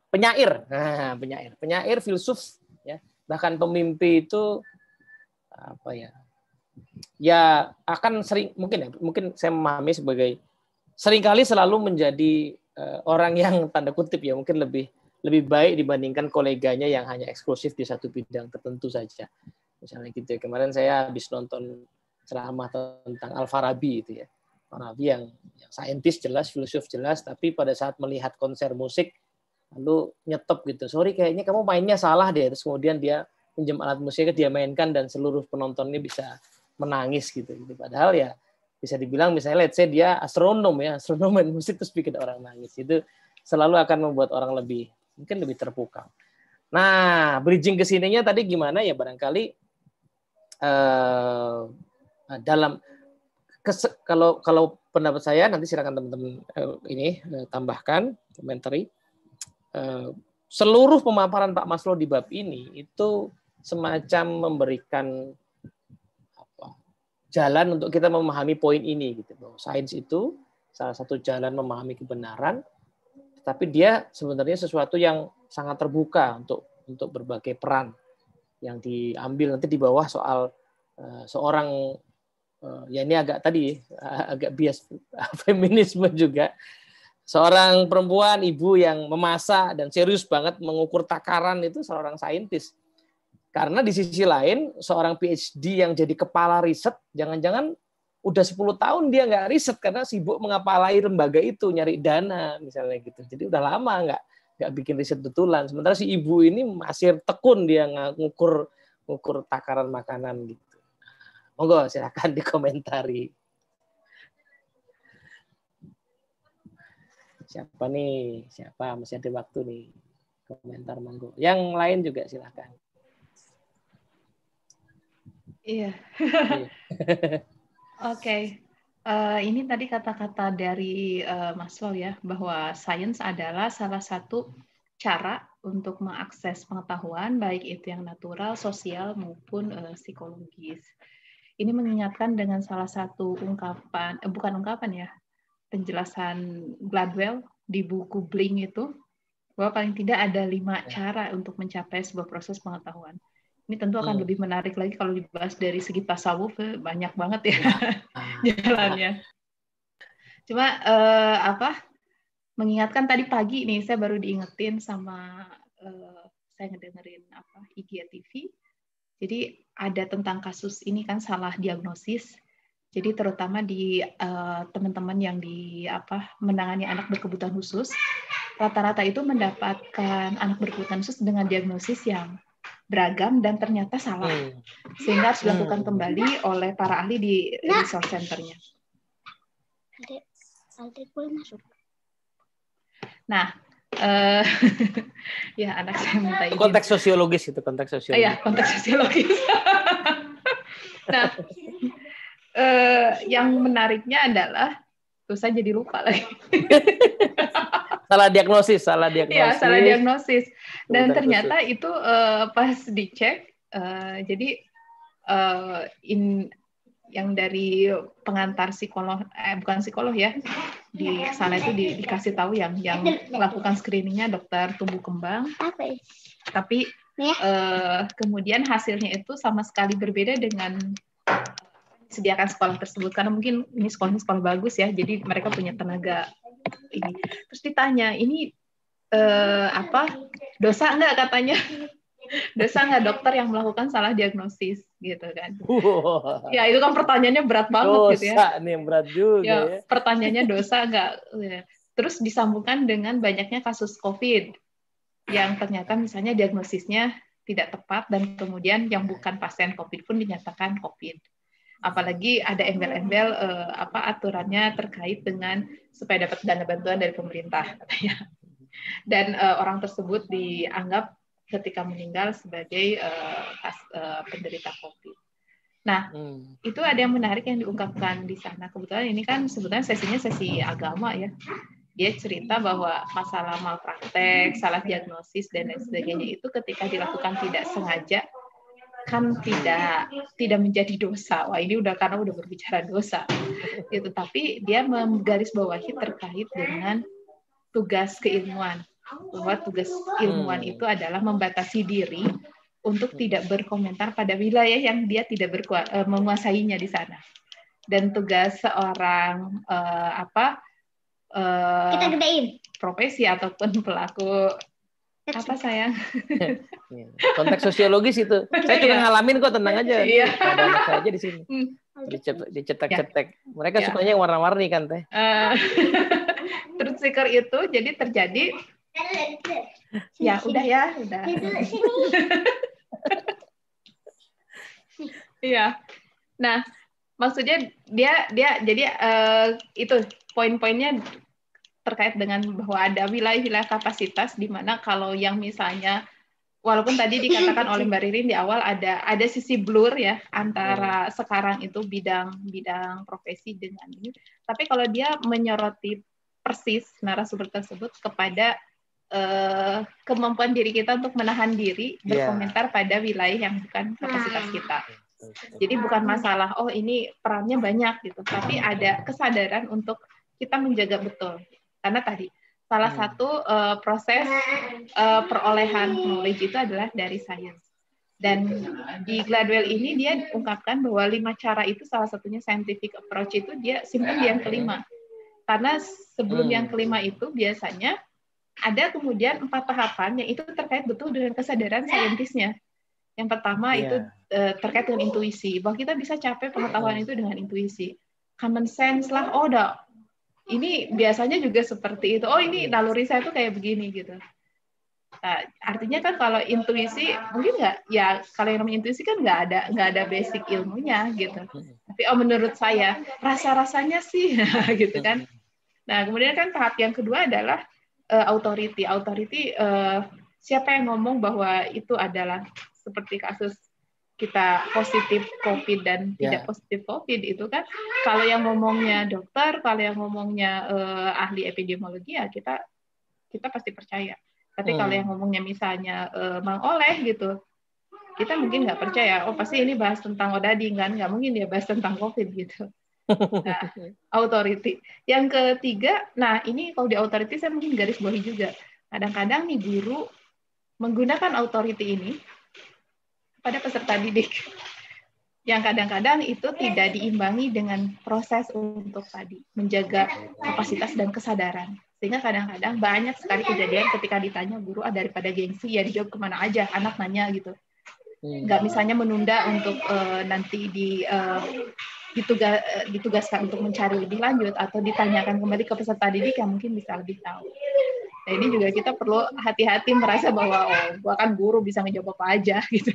Penyair. Nah, penyair, filsuf, ya. Bahkan pemimpi itu apa ya? Ya akan sering mungkin saya memahami sebagai seringkali selalu menjadi orang yang tanda kutip ya mungkin lebih baik dibandingkan koleganya yang hanya eksklusif di satu bidang tertentu saja. Misalnya gitu ya. Kemarin saya habis nonton ceramah tentang Al-Farabi itu ya. Farabi yang saintis jelas, filsuf jelas, tapi pada saat melihat konser musik lalu nyetop gitu. Sorry kayaknya kamu mainnya salah deh. Terus kemudian dia pinjam alat musiknya, dia mainkan dan seluruh penontonnya bisa menangis gitu. Padahal ya bisa dibilang misalnya let's say dia astronom main musik terus bikin orang nangis. Itu selalu akan membuat orang mungkin lebih terpukau. Nah, bridging ke sininya tadi gimana ya, barangkali kalau pendapat saya nanti silakan teman-teman tambahkan komentari. Seluruh pemaparan Pak Maslow di bab ini itu semacam memberikan jalan untuk kita memahami poin ini gitu. Bahwa sains itu salah satu jalan memahami kebenaran, tapi dia sebenarnya sesuatu yang sangat terbuka untuk berbagai peran yang diambil. Nanti di bawah soal seorang ya ini agak bias feminisme juga. Seorang perempuan, ibu yang memasak dan serius banget mengukur takaran itu seorang saintis. Karena di sisi lain, seorang PhD yang jadi kepala riset, jangan-jangan udah 10 tahun dia nggak riset karena sibuk mengepalai lembaga itu, nyari dana misalnya gitu. Jadi udah lama nggak bikin riset betulan. Sementara si ibu ini masih tekun dia ngukur takaran makanan gitu. Monggo silakan dikomentari. Siapa nih? Siapa? Masih ada waktu nih. Komentar monggo. Yang lain juga silakan. Iya. Oke. Ini tadi kata-kata dari Maslow ya, bahwa sains adalah salah satu cara untuk mengakses pengetahuan, baik itu yang natural, sosial, maupun psikologis. Ini mengingatkan dengan salah satu penjelasan Gladwell di buku Blink itu, bahwa paling tidak ada 5 cara untuk mencapai sebuah proses pengetahuan. Ini tentu akan lebih menarik lagi kalau dibahas dari segi tasawuf, banyak banget ya jalannya. Cuma mengingatkan tadi pagi nih, saya baru diingetin sama saya ngedengerin IGTV. Jadi ada tentang kasus ini kan salah diagnosis. Jadi terutama di teman-teman yang menangani anak berkebutuhan khusus, rata-rata itu mendapatkan anak berkebutuhan khusus dengan diagnosis yang beragam dan ternyata salah, sehingga harus dilakukan kembali oleh para ahli di resource center-nya. Nah, ya anak saya minta izin. Konteks sosiologis itu, konteks sosiologis. Iya, konteks sosiologis. Nah, yang menariknya adalah, tuh saya jadi lupa lagi. Salah diagnosis. Iya, salah diagnosis. Dan ternyata itu pas dicek, jadi yang dari pengantar psikolog, bukan psikolog ya, di sana itu dikasih tahu yang melakukan screeningnya dokter tumbuh kembang. Tapi kemudian hasilnya itu sama sekali berbeda dengan disediakan sekolah tersebut, karena mungkin ini sekolah bagus ya, jadi mereka punya tenaga ini. Terus ditanya, ini dosa nggak katanya? Dosa nggak dokter yang melakukan salah diagnosis gitu kan? Ya itu kan pertanyaannya berat banget dosa, gitu ya. Dosa nih berat juga ya. Pertanyaannya dosa nggak? Terus disambungkan dengan banyaknya kasus COVID yang ternyata misalnya diagnosisnya tidak tepat dan kemudian yang bukan pasien COVID pun dinyatakan COVID. Apalagi ada embel-embel aturannya terkait dengan supaya dapat dana bantuan dari pemerintah katanya. Dan orang tersebut dianggap ketika meninggal sebagai penderita COVID. Nah, itu ada yang menarik yang diungkapkan di sana. Kebetulan ini kan sebetulnya sesinya sesi agama ya. Dia cerita bahwa masalah malpraktek, salah diagnosis dan lain sebagainya itu ketika dilakukan tidak sengaja kan tidak menjadi dosa. Wah, ini karena udah berbicara dosa. Gitu. Tapi dia menggarisbawahi terkait dengan tugas keilmuan. Bahwa tugas ilmuwan itu adalah membatasi diri untuk tidak berkomentar pada wilayah yang dia tidak menguasainya di sana. Dan tugas seorang kita gedein profesi ataupun pelaku sayang? Konteks sosiologis itu. Saya juga ngalamin kok, tenang aja. Iya. Ada anak saya aja di sini. Dicetek-cetek. Mereka sukanya yang warna-warni kan, Teh. Truth seeker itu jadi terjadi. Ya, udah. Iya. Nah, maksudnya dia jadi itu poin-poinnya terkait dengan bahwa ada wilayah-wilayah kapasitas di mana kalau yang misalnya walaupun tadi dikatakan oleh Mbak Ririn di awal ada sisi blur ya antara sekarang itu bidang profesi dengan ini, tapi kalau dia menyoroti persis narasumber tersebut kepada kemampuan diri kita untuk menahan diri berkomentar pada wilayah yang bukan kapasitas kita. Jadi bukan masalah ini perannya banyak gitu, tapi ada kesadaran untuk kita menjaga betul. Karena tadi salah satu proses perolehan knowledge itu adalah dari sains. Dan di Gladwell ini dia ungkapkan bahwa 5 cara itu salah satunya scientific approach itu dia simpan di yang kelima. Karena sebelum yang kelima itu biasanya ada kemudian 4 tahapan yang itu terkait betul dengan kesadaran saintisnya. Yang pertama itu terkait dengan intuisi, bahwa kita bisa capai pengetahuan itu dengan intuisi. Common sense lah, ini biasanya juga seperti itu. Ini naluri saya tuh kayak begini gitu. Nah, artinya kan kalau intuisi mungkin kalau yang namanya intuisi kan nggak ada basic ilmunya gitu. Tapi menurut saya rasa-rasanya sih gitu kan. Nah, kemudian kan tahap yang kedua adalah authority. Authority siapa yang ngomong bahwa itu adalah seperti kasus kita positif COVID dan tidak positif COVID itu kan kalau yang ngomongnya dokter, kalau yang ngomongnya ahli epidemiologi ya kita pasti percaya. Tapi kalau yang ngomongnya misalnya Mang Oleh gitu, kita mungkin nggak percaya. Pasti ini bahas tentang odading kan, nggak mungkin dia bahas tentang COVID gitu. Nah, authority. Yang ketiga, nah ini kalau di authority saya mungkin garis bawahi juga. Kadang-kadang nih guru menggunakan authority ini pada peserta didik. Yang kadang-kadang itu tidak diimbangi dengan proses untuk tadi menjaga kapasitas dan kesadaran. Sehingga kadang-kadang banyak sekali kejadian ketika ditanya guru, daripada gengsi ya dijawab kemana aja, anak nanya gitu. Nggak misalnya menunda untuk nanti ditugaskan untuk mencari lebih lanjut atau ditanyakan kembali ke peserta didik yang mungkin bisa lebih tahu. Nah ini juga kita perlu hati-hati merasa bahwa gua kan guru bisa ngejawab apa aja gitu.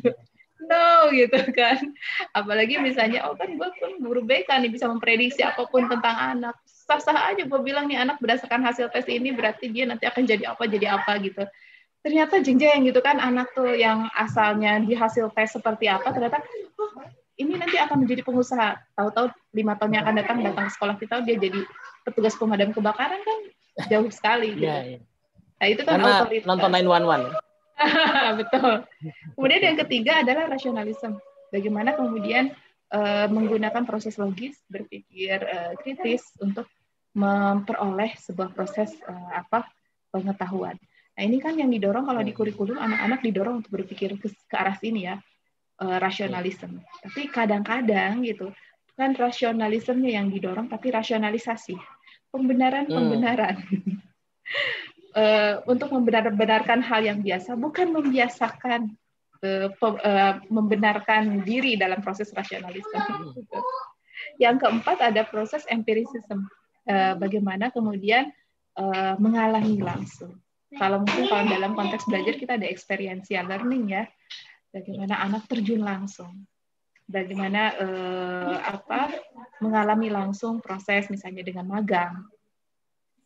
No gitu kan. Apalagi misalnya kan gue pun guru BK nih bisa memprediksi apapun tentang anak. Sah-sah aja gue bilang nih anak berdasarkan hasil tes ini berarti dia nanti akan jadi apa gitu. Ternyata jeng-jeng gitu kan anak tuh yang asalnya di hasil tes seperti apa ternyata ini nanti akan menjadi pengusaha. Tahu-tahu 5 tahun yang akan datang ke sekolah kita dia jadi petugas pemadam kebakaran kan jauh sekali gitu. Ya. Nah itu kan karena otoritas. Nonton 911. Betul. Kemudian yang ketiga adalah rasionalisme. Bagaimana kemudian menggunakan proses logis, berpikir kritis untuk memperoleh sebuah proses pengetahuan. Nah ini kan yang didorong kalau di kurikulum anak-anak didorong untuk berpikir ke arah sini ya, rasionalisme. Tapi kadang-kadang gitu kan rasionalismenya yang didorong, tapi rasionalisasi, pembenaran. Untuk membenarkan hal yang biasa, bukan membiasakan membenarkan diri dalam proses rasionalisme. Yang keempat ada proses empirisisme, bagaimana kemudian mengalami langsung. Kalau dalam konteks belajar kita ada experiential learning ya, bagaimana anak terjun langsung, bagaimana mengalami langsung proses misalnya dengan magang.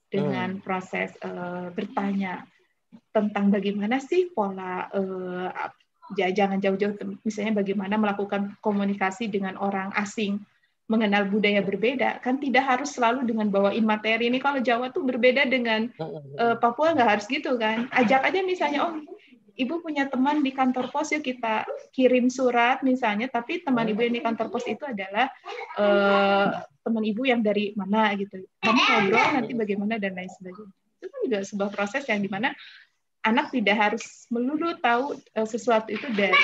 Dengan proses bertanya tentang bagaimana sih pola jangan jauh-jauh misalnya bagaimana melakukan komunikasi dengan orang asing, mengenal budaya berbeda, kan tidak harus selalu dengan bawain materi. Ini kalau Jawa tuh berbeda dengan Papua nggak harus gitu kan. Ajak aja misalnya, Ibu punya teman di kantor pos, yuk kita kirim surat misalnya, tapi teman Ibu yang di kantor pos itu adalah teman Ibu yang dari mana gitu. Kamu ngobrol nanti bagaimana dan lain sebagainya. Itu kan juga sebuah proses yang dimana anak tidak harus melulu tahu sesuatu itu dari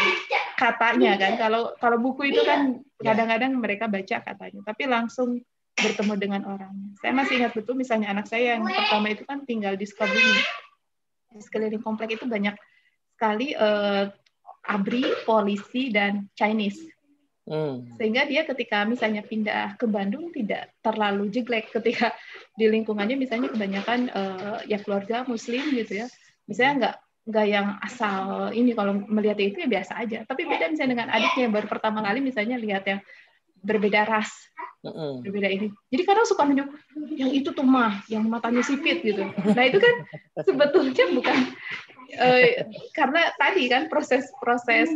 katanya kan. Kalau buku itu kan kadang-kadang mereka baca katanya, tapi langsung bertemu dengan orangnya. Saya masih ingat betul misalnya anak saya yang pertama itu kan tinggal di Sukabumi. Di sekeliling komplek itu banyak sekali ABRI, polisi, dan Chinese. Sehingga dia ketika misalnya pindah ke Bandung tidak terlalu jeglek ketika di lingkungannya misalnya kebanyakan ya keluarga Muslim gitu ya. Misalnya nggak yang asal ini kalau melihat itu ya biasa aja. Tapi beda misalnya dengan adiknya yang baru pertama kali misalnya lihat yang berbeda ras, berbeda ini. Jadi kadang suka nunjuk yang itu tuh yang matanya sipit gitu. Nah itu kan sebetulnya bukan karena tadi kan proses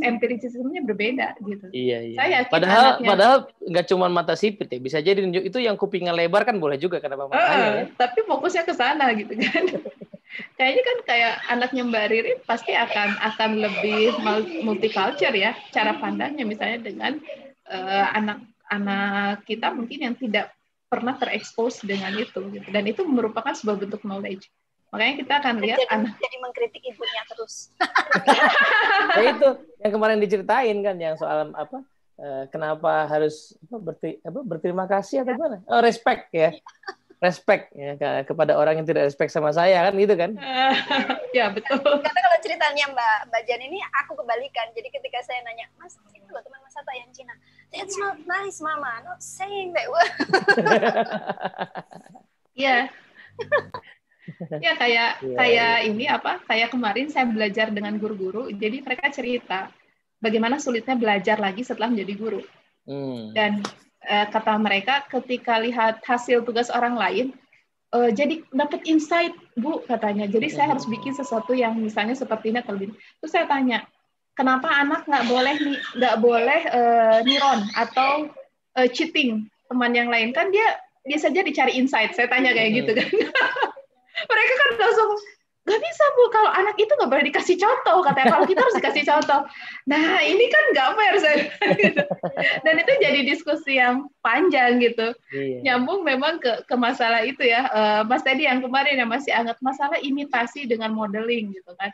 empirisismenya berbeda gitu. Iya. Saya yakin padahal nggak cuma mata sipit ya, bisa jadi nunjuk itu yang kupingnya lebar kan boleh juga kenapa matanya ya. Tapi fokusnya ke sana gitu kan. Kayaknya kan kayak anaknya Mbak Riri pasti akan lebih multicultural ya cara pandangnya misalnya dengan anak-anak kita mungkin yang tidak pernah terekspos dengan itu gitu. Dan itu merupakan sebuah bentuk knowledge. Makanya kita akan lihat jadi mengkritik ibunya terus. Nah itu yang kemarin diceritain kan yang soal kenapa harus berterima kasih atau gimana? Respect ya. Respect ya kepada orang yang tidak respect sama saya kan gitu kan? Ya betul. Karena kalau ceritanya Mbak Jan ini aku kebalikan. Jadi ketika saya nanya, Mas itu loh teman Mas Hatta yang Cina. That's not nice, Mama. Not saying that word. Iya. Ya kayak ini kayak kemarin saya belajar dengan guru-guru, jadi mereka cerita bagaimana sulitnya belajar lagi setelah menjadi guru. Dan kata mereka ketika lihat hasil tugas orang lain, jadi dapat insight Bu katanya. Jadi saya harus bikin sesuatu yang misalnya seperti ini atau lebih. Terus saya tanya, kenapa anak nggak boleh niron atau cheating teman yang lain? Kan dia saja dicari insight. Saya tanya kayak gitu kan. Mereka kan langsung Gak bisa Bu, kalau anak itu nggak boleh dikasih contoh, katanya. Kalau kita harus dikasih contoh. Nah ini kan nggak fair, saya gitu. Dan itu jadi diskusi yang panjang gitu. Iya. Nyambung memang ke masalah itu ya, Mas tadi yang kemarin yang masih anget, masalah imitasi dengan modeling gitu kan.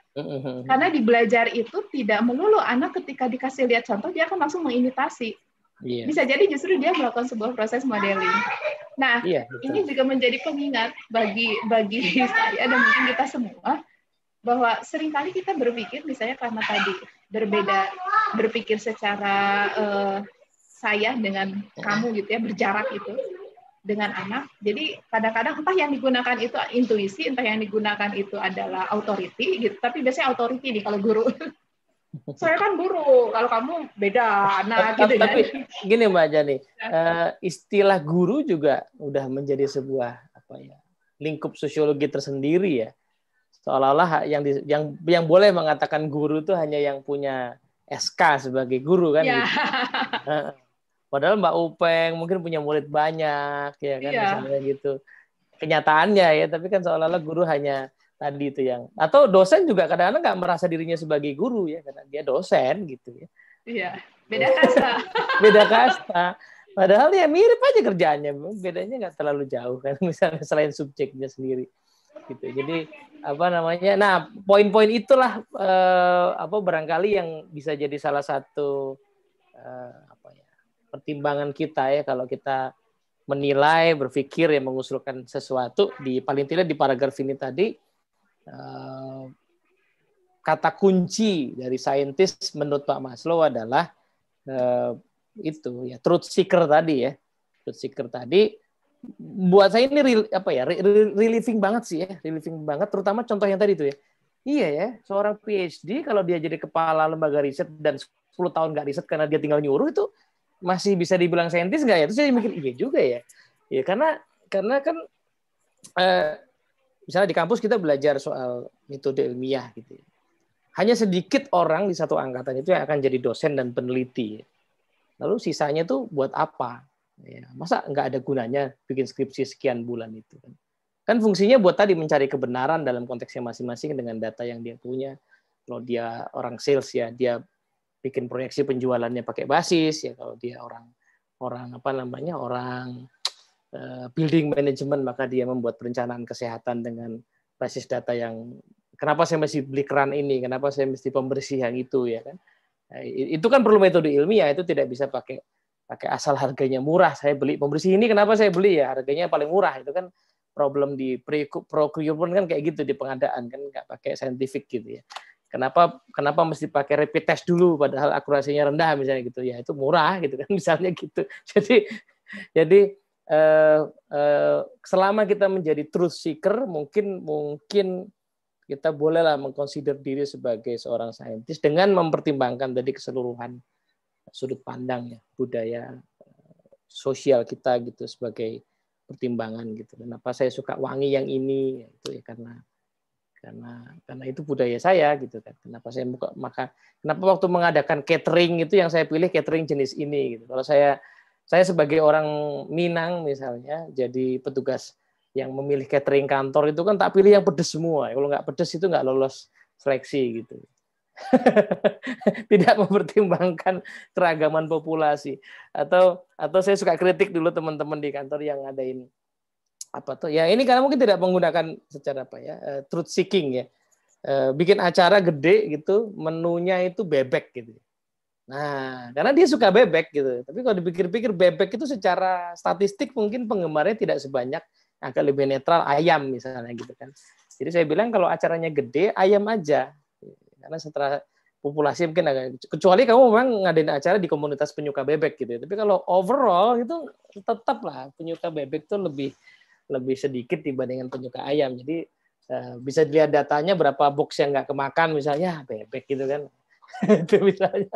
Karena di belajar itu tidak melulu anak ketika dikasih lihat contoh, dia akan langsung mengimitasi. Iya. Bisa jadi justru dia melakukan sebuah proses modeling. Nah, Iya, ini juga menjadi pengingat bagi saya dan mungkin kita semua, bahwa seringkali kita berpikir misalnya karena tadi berbeda, berpikir secara saya dengan kamu gitu ya, berjarak gitu dengan anak. Jadi kadang-kadang entah yang digunakan itu intuisi, entah yang digunakan itu adalah authority gitu. Tapi biasanya authority nih kalau guru. Saya kan guru, kalau kamu beda anak gitu kan. Tapi gini Mbak Jani, istilah guru juga udah menjadi sebuah lingkup sosiologi tersendiri ya. Seolah-olah yang boleh mengatakan guru itu hanya yang punya SK sebagai guru kan. Ya. Gitu. Padahal Mbak Upeng mungkin punya murid banyak ya kan, misalnya gitu. Kenyataannya ya, tapi kan seolah-olah guru hanya tadi itu yang, atau dosen juga kadang-kadang nggak merasa dirinya sebagai guru ya, karena dia dosen gitu ya. Iya, beda kasta. Beda kasta. Padahal ya mirip aja kerjaannya, bedanya nggak terlalu jauh kan, misalnya selain subjeknya sendiri. Gitu. Jadi nah poin-poin itulah barangkali yang bisa jadi salah satu pertimbangan kita ya kalau kita menilai, berpikir, ya mengusulkan sesuatu di paling tidak di paragraf ini tadi. Kata kunci dari saintis menurut Pak Maslow adalah itu ya, truth seeker tadi ya. Truth seeker tadi buat saya ini relieving banget sih ya, relieving banget, terutama contoh yang tadi itu ya. Iya ya, seorang PhD kalau dia jadi kepala lembaga riset dan 10 tahun nggak riset karena dia tinggal nyuruh, itu masih bisa dibilang saintis nggak ya? Terus saya mikir iya juga ya. Ya karena kan misalnya di kampus kita belajar soal metode ilmiah gitu. Hanya sedikit orang di satu angkatan itu yang akan jadi dosen dan peneliti. Lalu sisanya tuh buat apa? Ya, masa nggak ada gunanya bikin skripsi sekian bulan itu kan? Kan fungsinya buat tadi mencari kebenaran dalam konteksnya masing-masing dengan data yang dia punya. Kalau dia orang sales ya dia bikin proyeksi penjualannya pakai basis ya. Kalau dia orang building management, maka dia membuat perencanaan kesehatan dengan basis data yang kenapa saya mesti beli keran ini, kenapa saya mesti pembersih yang itu ya kan. Nah, itu kan perlu metode ilmiah, itu tidak bisa pakai asal harganya murah. Saya beli pembersih ini, kenapa saya beli ya harganya paling murah, itu kan problem di procurement kan kayak gitu di pengadaan kan, nggak pakai scientific gitu ya. Kenapa mesti pakai rapid test dulu padahal akurasinya rendah misalnya gitu ya, itu murah gitu kan misalnya gitu. Jadi selama kita menjadi truth seeker, mungkin kita bolehlah mengconsider diri sebagai seorang saintis dengan mempertimbangkan tadi keseluruhan sudut pandang ya, budaya sosial kita gitu sebagai pertimbangan gitu. Kenapa saya suka wangi yang ini, itu ya karena itu budaya saya gitu kan. Kenapa waktu mengadakan catering itu yang saya pilih catering jenis ini gitu. Kalau saya sebagai orang Minang misalnya jadi petugas yang memilih catering kantor itu kan tak pilih yang pedes semua. Kalau nggak pedes itu nggak lolos seleksi gitu. Tidak mempertimbangkan keragaman populasi. Atau saya suka kritik dulu teman-teman di kantor yang ngadain ya ini karena mungkin tidak menggunakan secara truth seeking ya. Bikin acara gede gitu, menunya itu bebek gitu. Nah, karena dia suka bebek gitu. Tapi kalau dipikir-pikir bebek itu secara statistik mungkin penggemarnya tidak sebanyak, agak lebih netral ayam misalnya gitu kan. Jadi saya bilang kalau acaranya gede, ayam aja. Karena setelah populasi mungkin agak, kecuali kamu memang ngadain acara di komunitas penyuka bebek gitu. Tapi kalau overall itu tetaplah penyuka bebek itu lebih sedikit dibandingkan penyuka ayam. Jadi bisa dilihat datanya berapa box yang nggak kemakan misalnya bebek gitu kan. Itu misalnya.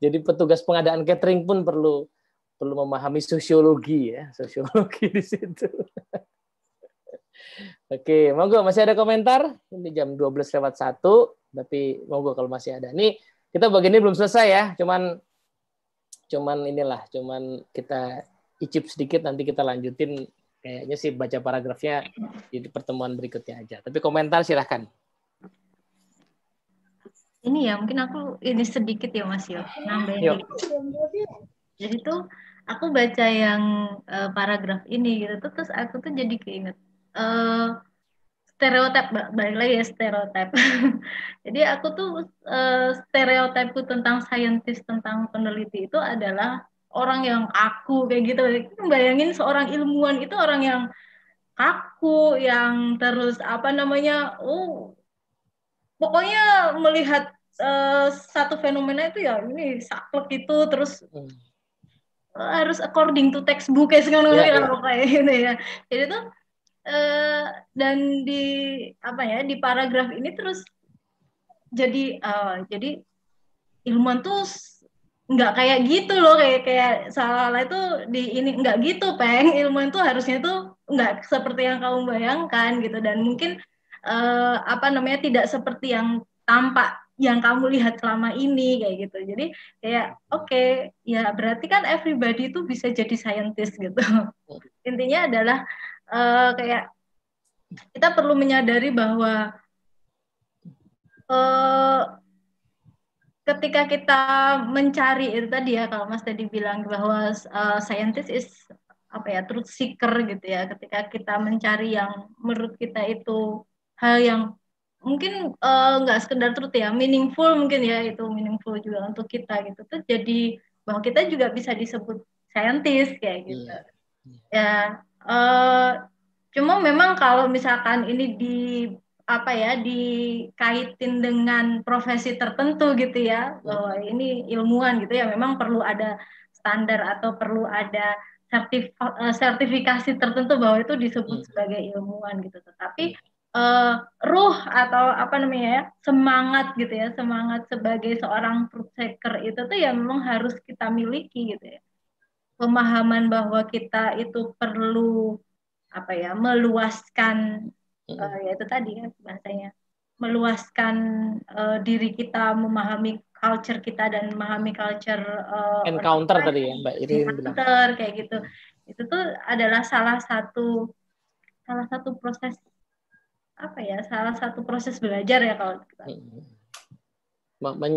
Jadi petugas pengadaan catering pun perlu memahami sosiologi ya, sosiologi di situ. Oke, monggo masih ada komentar? Ini jam 12:01, tapi monggo kalau masih ada. Nih, kita bagian ini belum selesai ya, cuman kita icip sedikit, nanti kita lanjutin kayaknya sih baca paragrafnya di pertemuan berikutnya aja. Tapi komentar silahkan. Ini ya mungkin aku ini sedikit ya Mas Yo, nambahin dikit. Jadi tuh aku baca yang paragraf ini gitu tuh, terus aku tuh jadi keinget stereotip, balik lagi ya stereotip. Jadi aku tuh stereotipku tentang saintis, tentang peneliti itu adalah orang yang kaku kayak gitu. Bayangin seorang ilmuwan itu orang yang kaku, yang terus apa namanya, pokoknya melihat satu fenomena itu ya ini saklek itu, terus harus according to textbook kayak segala kayak gitu ya. Jadi tuh dan di apa ya, di paragraf ini terus jadi ilmuwan tuh nggak kayak gitu loh, kayak salah itu di ini nggak gitu ilmuwan tuh harusnya tuh nggak seperti yang kamu bayangkan gitu, dan mungkin apa namanya tidak seperti yang tampak yang kamu lihat selama ini kayak gitu. Jadi kayak oke, ya berarti kan everybody itu bisa jadi scientist gitu. Intinya adalah kayak kita perlu menyadari bahwa ketika kita mencari itu tadi ya, kalau Mas tadi bilang bahwa scientist is apa ya, truth seeker gitu ya. Ketika kita mencari yang menurut kita itu hal yang mungkin nggak sekedar truth ya, meaningful mungkin ya, itu meaningful juga untuk kita gitu tuh, jadi bahwa kita juga bisa disebut scientist kayak gitu. Ya cuma memang kalau misalkan ini di apa ya, dikaitin dengan profesi tertentu gitu ya, bahwa ini ilmuwan gitu ya, memang perlu ada standar atau perlu ada sertifikasi tertentu bahwa itu disebut sebagai ilmuwan gitu. Tetapi ruh atau apa namanya ya, semangat gitu ya, semangat sebagai seorang truth seeker itu tuh ya memang harus kita miliki gitu ya. Pemahaman bahwa kita itu perlu apa ya, meluaskan ya itu tadi ya bahasanya, meluaskan diri kita, memahami culture kita dan memahami culture encounter tadi ya Mbak Irin bilang kayak gitu. Itu tuh adalah salah satu proses apa ya, salah satu proses belajar ya kalau kita.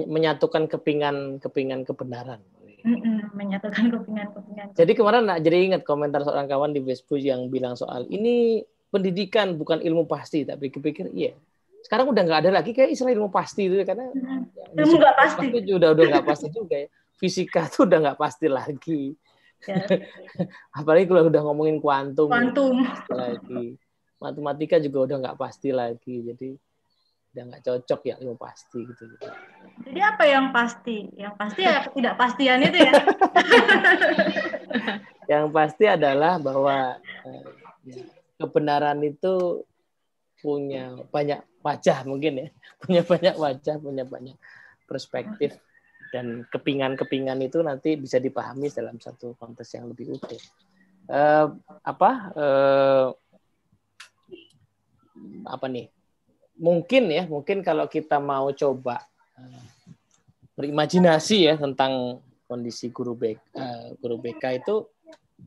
Menyatukan kepingan kebenaran. Menyatukan kepingan. Jadi kemarin jadi ingat komentar seorang kawan di Facebook yang bilang soal ini pendidikan bukan ilmu pasti, tapi kepikir iya. Sekarang udah nggak ada lagi kayak istilah ilmu pasti itu, karena ilmu nggak pasti. Udah nggak pasti juga ya. Fisika tuh udah nggak pasti lagi. Ya. Apalagi kalau udah ngomongin kuantum. Lagi. Matematika juga udah nggak pasti lagi, jadi udah nggak cocok ya ilmu pasti gitu. Jadi apa yang pasti? Yang pasti ya ketidakpastian itu ya. Yang pasti adalah bahwa kebenaran itu punya banyak wajah mungkin ya, punya banyak wajah, punya banyak perspektif, dan kepingan itu nanti bisa dipahami dalam satu konteks yang lebih utuh. Apa nih? Mungkin kalau kita mau coba berimajinasi ya tentang kondisi guru BK itu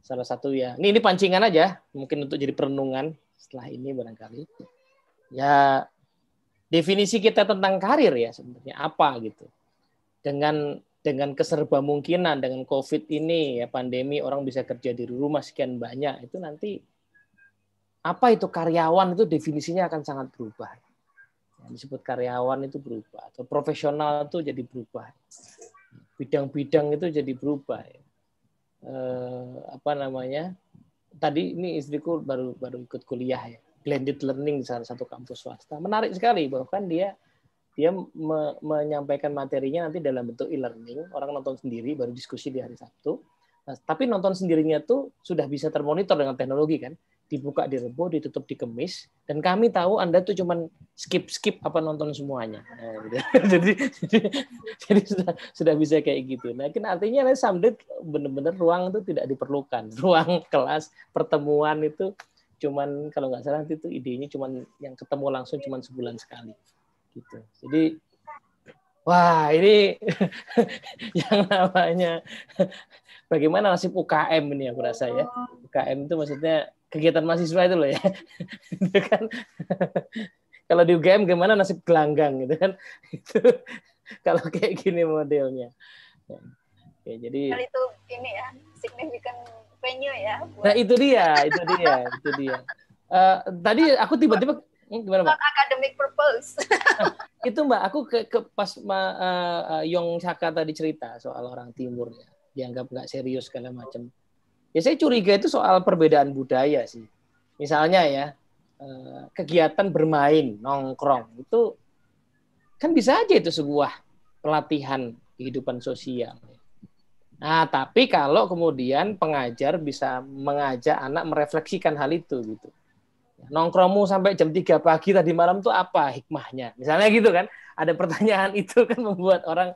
salah satu ya. Ini pancingan aja, mungkin untuk jadi perenungan setelah ini barangkali. Ya definisi kita tentang karir ya sebenarnya apa gitu. Dengan keserbamungkinan dengan COVID ini ya, pandemi, orang bisa kerja di rumah sekian banyak, itu nanti apa itu karyawan itu definisinya akan sangat berubah. Yang disebut karyawan itu berubah, atau profesional itu jadi berubah, bidang-bidang itu jadi berubah. Apa namanya? Tadi ini istriku baru ikut kuliah ya, blended learning di salah satu kampus swasta. Menarik sekali bahkan dia menyampaikan materinya nanti dalam bentuk e-learning, orang nonton sendiri, baru diskusi di hari Sabtu. Nah, tapi nonton sendirinya tuh sudah bisa termonitor dengan teknologi kan. Dibuka di Rebo, ditutup di Kemis, dan kami tahu Anda tuh cuman skip apa nonton semuanya. Nah, gitu. jadi sudah bisa kayak gitu. Nah, artinya someday benar-benar ruang itu tidak diperlukan. Ruang kelas pertemuan itu cuman kalau nggak salah itu idenya cuman yang ketemu langsung cuman sebulan sekali. Gitu. Jadi wah, ini yang namanya bagaimana nasib UKM ini ya, berasa ya. UKM itu maksudnya kegiatan mahasiswa itu loh ya. Itu kan kalau di UGM gimana nasib gelanggang gitu kan. Itu kalau kayak gini modelnya. Ya, jadi Kalau itu ini ya signifikan venue ya. nah itu dia. Tadi aku tiba-tiba gimana Mbak? Not academic purpose. Itu Mbak, aku ke pas Yong Saka tadi cerita soal orang Timur ya, dianggap nggak serius segala macam. Ya saya curiga itu soal perbedaan budaya sih. Misalnya ya kegiatan bermain, nongkrong itu kan bisa aja itu sebuah pelatihan kehidupan sosial. Nah, tapi kalau kemudian pengajar bisa mengajak anak merefleksikan hal itu gitu. Nongkrongmu sampai jam 3 pagi tadi malam tuh apa hikmahnya? Misalnya gitu kan. Ada pertanyaan itu kan membuat orang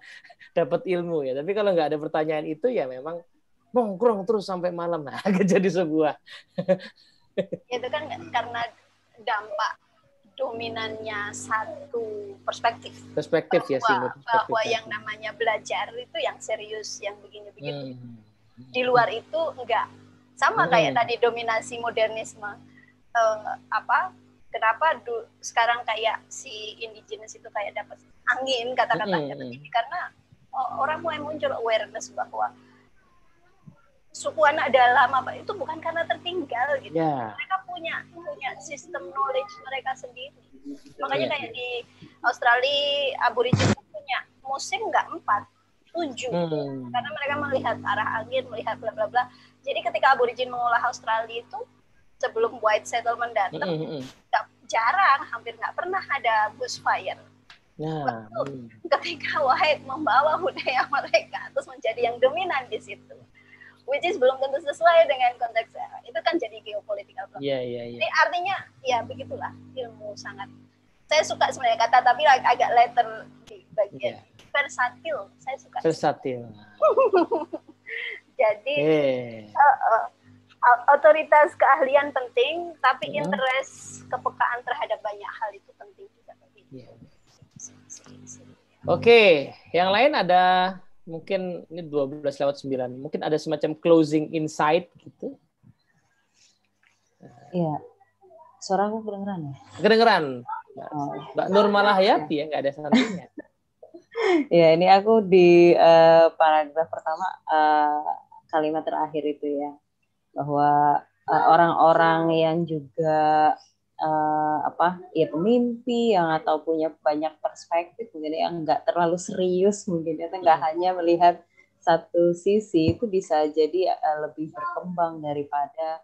dapat ilmu ya. Tapi kalau nggak ada pertanyaan itu ya memang nongkrong terus sampai malam. Nah, jadi sebuah. Itu kan karena dampak dominannya satu perspektif. Perspektif ya sih. Bahwa yang namanya belajar itu yang serius, yang begini-begitu. Di luar itu enggak. Sama kayak tadi dominasi modernisme. Kenapa sekarang kayak si indigenous itu kayak dapat angin kata-katanya begini, karena orang mulai muncul awareness bahwa suku anak dalam apa itu bukan karena tertinggal gitu. Mereka punya sistem knowledge mereka sendiri. Makanya kayak di Australia Aborigin punya musim nggak 4, 7 karena mereka melihat arah angin, melihat bla bla bla. Jadi ketika Aborigin mengolah Australia itu sebelum white settlement datang, jarang, hampir nggak pernah ada bushfire. Ketika white membawa budaya mereka terus menjadi yang dominan di situ, which is belum tentu sesuai dengan konteks itu kan jadi geopolitical problem. Jadi artinya ya begitulah ilmu sangat. Saya suka sebenarnya kata tapi agak letter di bagian versatil. Saya suka versatil. Jadi otoritas keahlian penting, tapi interest kepekaan terhadap banyak hal itu penting juga. Oke, yang lain ada mungkin ini 12:09, mungkin ada semacam closing insight gitu. Iya, suara aku kedengeran ya? Kedengeran, Mbak Nur Malahayati ya, nggak ada santrinya. Ya, ini aku di paragraf pertama kalimat terakhir itu ya. Bahwa orang-orang yang juga pemimpi yang atau punya banyak perspektif mungkin yang nggak terlalu serius mungkin itu nggak hanya melihat satu sisi itu bisa jadi lebih berkembang daripada.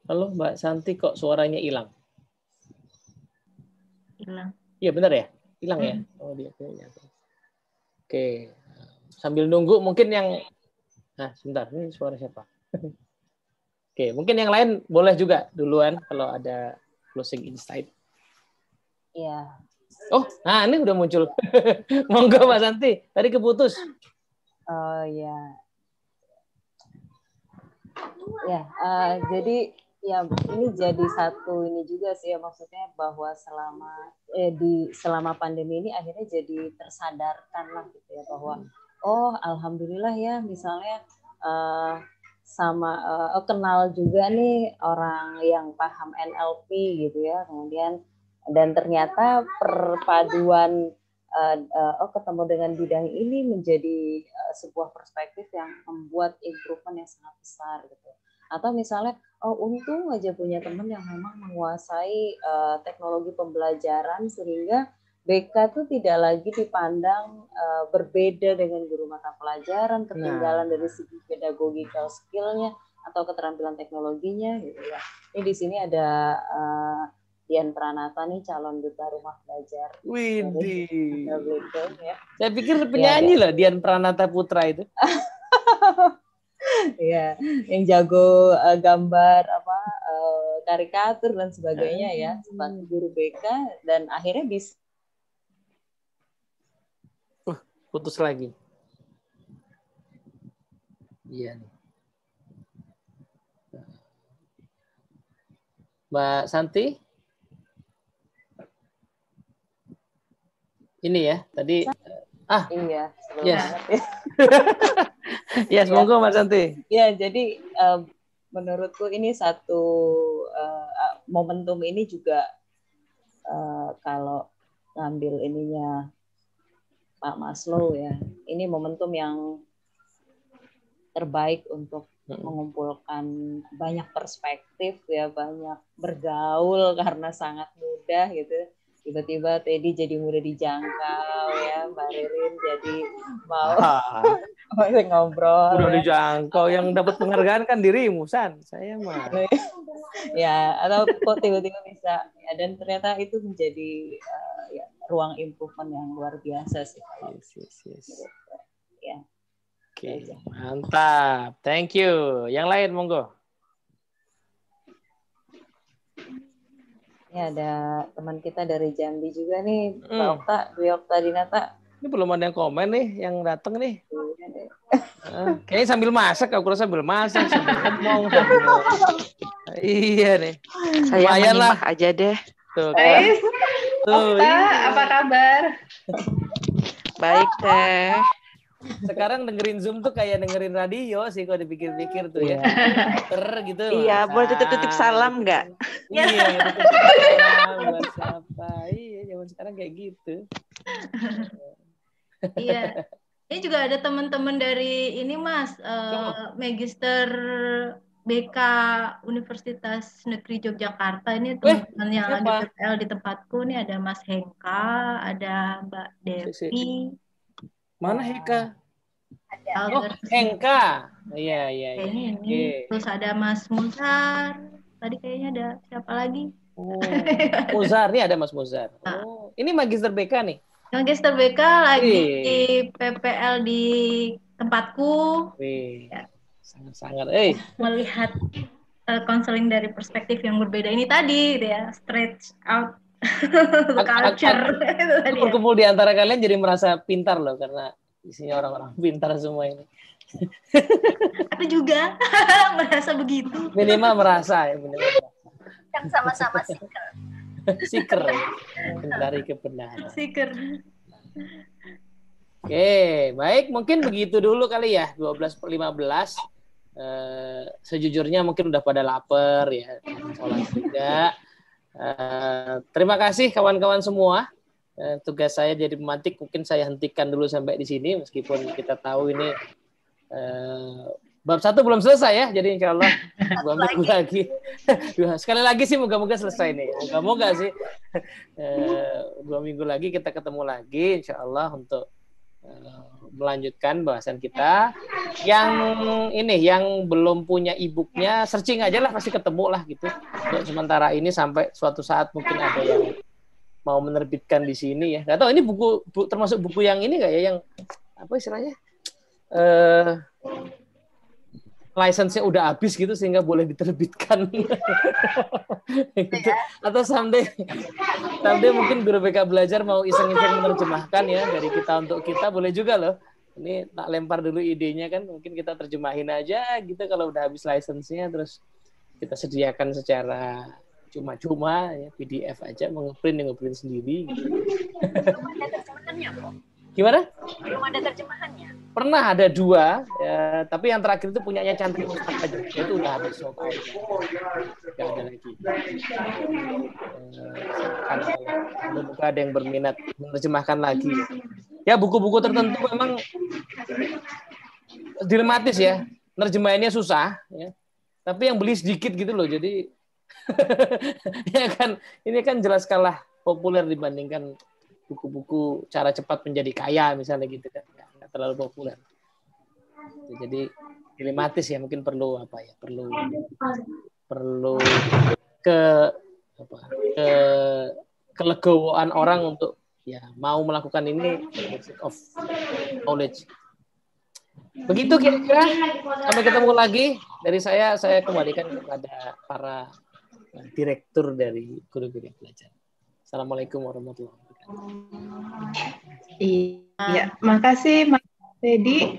Halo Mbak Santi, kok suaranya hilang? Hilang. Iya benar ya, hilang ya. Oh dia kayaknya. Oke. Sambil nunggu mungkin yang sebentar, ini suara siapa? Oke, mungkin yang lain boleh juga duluan kalau ada closing insight. Iya. Oh, nah ini udah muncul. Monggo Mbak Santi, tadi keputus. Oh ya. Ya, jadi ya ini jadi satu ini juga sih ya, maksudnya bahwa selama pandemi ini akhirnya jadi tersadarkan lah gitu ya bahwa alhamdulillah ya misalnya kenal juga nih orang yang paham NLP gitu ya, kemudian dan ternyata perpaduan ketemu dengan bidang ini menjadi sebuah perspektif yang membuat improvement yang sangat besar gitu. Atau misalnya untung aja punya teman yang memang menguasai teknologi pembelajaran sehingga BK itu tidak lagi dipandang berbeda dengan guru mata pelajaran, ketinggalan dari segi pedagogical skill-nya atau keterampilan teknologinya gitu ya. Ini di sini ada Dian Pranata nih, calon duta rumah belajar. Widih. Ya. Saya pikir penyanyi loh Dian Pranata Putra itu. Ya, yang jago gambar karikatur dan sebagainya ya, sebagai guru BK dan akhirnya bisa putus lagi. Iya. Mbak Santi? Ini ya, tadi iya. Yes. Ya, semoga Mas Santi. Ya, jadi menurutku ini satu momentum ini juga kalau ngambil ininya Pak Maslow ya, ini momentum yang terbaik untuk mengumpulkan banyak perspektif ya, banyak bergaul karena sangat mudah gitu. Tiba-tiba Teddy jadi mudah dijangkau ya, Mbak Ririn jadi mau ngobrol. Udah dijangkau, yang dapat penghargaan kan dirimu, San. Saya mah. Ya, atau kok tiba-tiba bisa ya, dan ternyata itu menjadi ya, ruang improvement yang luar biasa sih. Yes. Ya. Oke, mantap. Thank you. Yang lain monggo. Ini ada teman kita dari Jambi juga nih, Pak Okta, Dwi Okta Dinata. Ini belum ada yang komen nih, yang datang nih. Kayaknya sambil masak, aku rasa sambil masak, sambil ngomong. Iya nih. Saya menyimak aja deh. Tuh, Guys, tuh, Okta, apa kabar? Baik teh. Sekarang dengerin Zoom tuh kayak dengerin radio sih kalau dipikir-pikir tuh ya. Gitu. Iya, boleh titip-titip salam nggak? Iya, titip salam buat siapa. Iya, zaman sekarang kayak gitu. Iya. Ini juga ada teman-teman dari ini Mas, Magister BK Universitas Negeri Yogyakarta. Ini teman-teman yang lagi PPL di tempatku. Ini ada Mas Hengka, ada Mbak Devi. Mana Heka? Oh, Hengka. Iya. Ini. Terus ada Mas Muzar. Tadi kayaknya ada siapa lagi? Oh, Muzar. Nih ada Mas Muzar. Oh, ini Magister BK nih. Magister BK lagi di PPL di tempatku. Ya. Sangat-sangat. Melihat konseling dari perspektif yang berbeda ini tadi, ya, stretch out the culture. Berkumpul di antara kalian jadi merasa pintar loh, karena isinya orang-orang pintar semua ini. Aku juga merasa begitu. Minimal merasa ya. Kan sama-sama seeker. Mencari kebenaran. Seeker. Oke, baik. Mungkin begitu dulu kali ya, 12:15. Sejujurnya mungkin udah pada lapar ya. Sholat juga. Terima kasih kawan-kawan semua. Tugas saya jadi pemantik mungkin saya hentikan dulu sampai di sini, meskipun kita tahu ini bab 1 belum selesai ya, jadi insya Allah 2 minggu lagi. Sekali lagi sih moga-moga selesai nih. Moga-moga sih 2 minggu lagi kita ketemu lagi insya Allah untuk melanjutkan bahasan kita. Yang ini yang belum punya e-booknya, searching aja lah, pasti ketemu lah gitu. Untuk sementara ini sampai suatu saat mungkin ada yang mau menerbitkan di sini ya. Nggak tahu ini buku termasuk buku yang ini nggak ya, yang apa istilahnya? License-nya udah habis gitu sehingga boleh diterbitkan. Gitu. Atau someday mungkin guru BK Belajar mau iseng-iseng menerjemahkan ya dari kita untuk kita, boleh juga loh. Ini tak lempar dulu idenya kan, mungkin kita terjemahin aja gitu kalau udah habis license-nya, terus kita sediakan secara cuma-cuma ya, PDF aja, ngeprint sendiri gitu. Belum ada terjemahannya kok. Gimana? Belum ada terjemahannya. Pernah ada 2 ya, tapi yang terakhir itu punyanya Cantik Ustaz aja. Itu udah habis sold out. Gak ada lagi. Semoga ada yang berminat menerjemahkan lagi. Ya, buku-buku tertentu memang dilematis ya. Nerjemahinnya susah ya. Tapi yang beli sedikit gitu loh. Jadi ya kan, ini kan jelas kalah populer dibandingkan buku-buku cara cepat menjadi kaya misalnya gitu kan, nggak terlalu populer. Jadi dilematis ya, mungkin perlu apa ya, perlu kelegowoan orang untuk ya mau melakukan ini of knowledge. Begitu kira-kira. Sampai ketemu lagi dari saya kembalikan kepada para direktur dari Guru-Guru Belajar. Assalamualaikum warahmatullahi wabarakatuh. Iya, makasih Mas Teddy.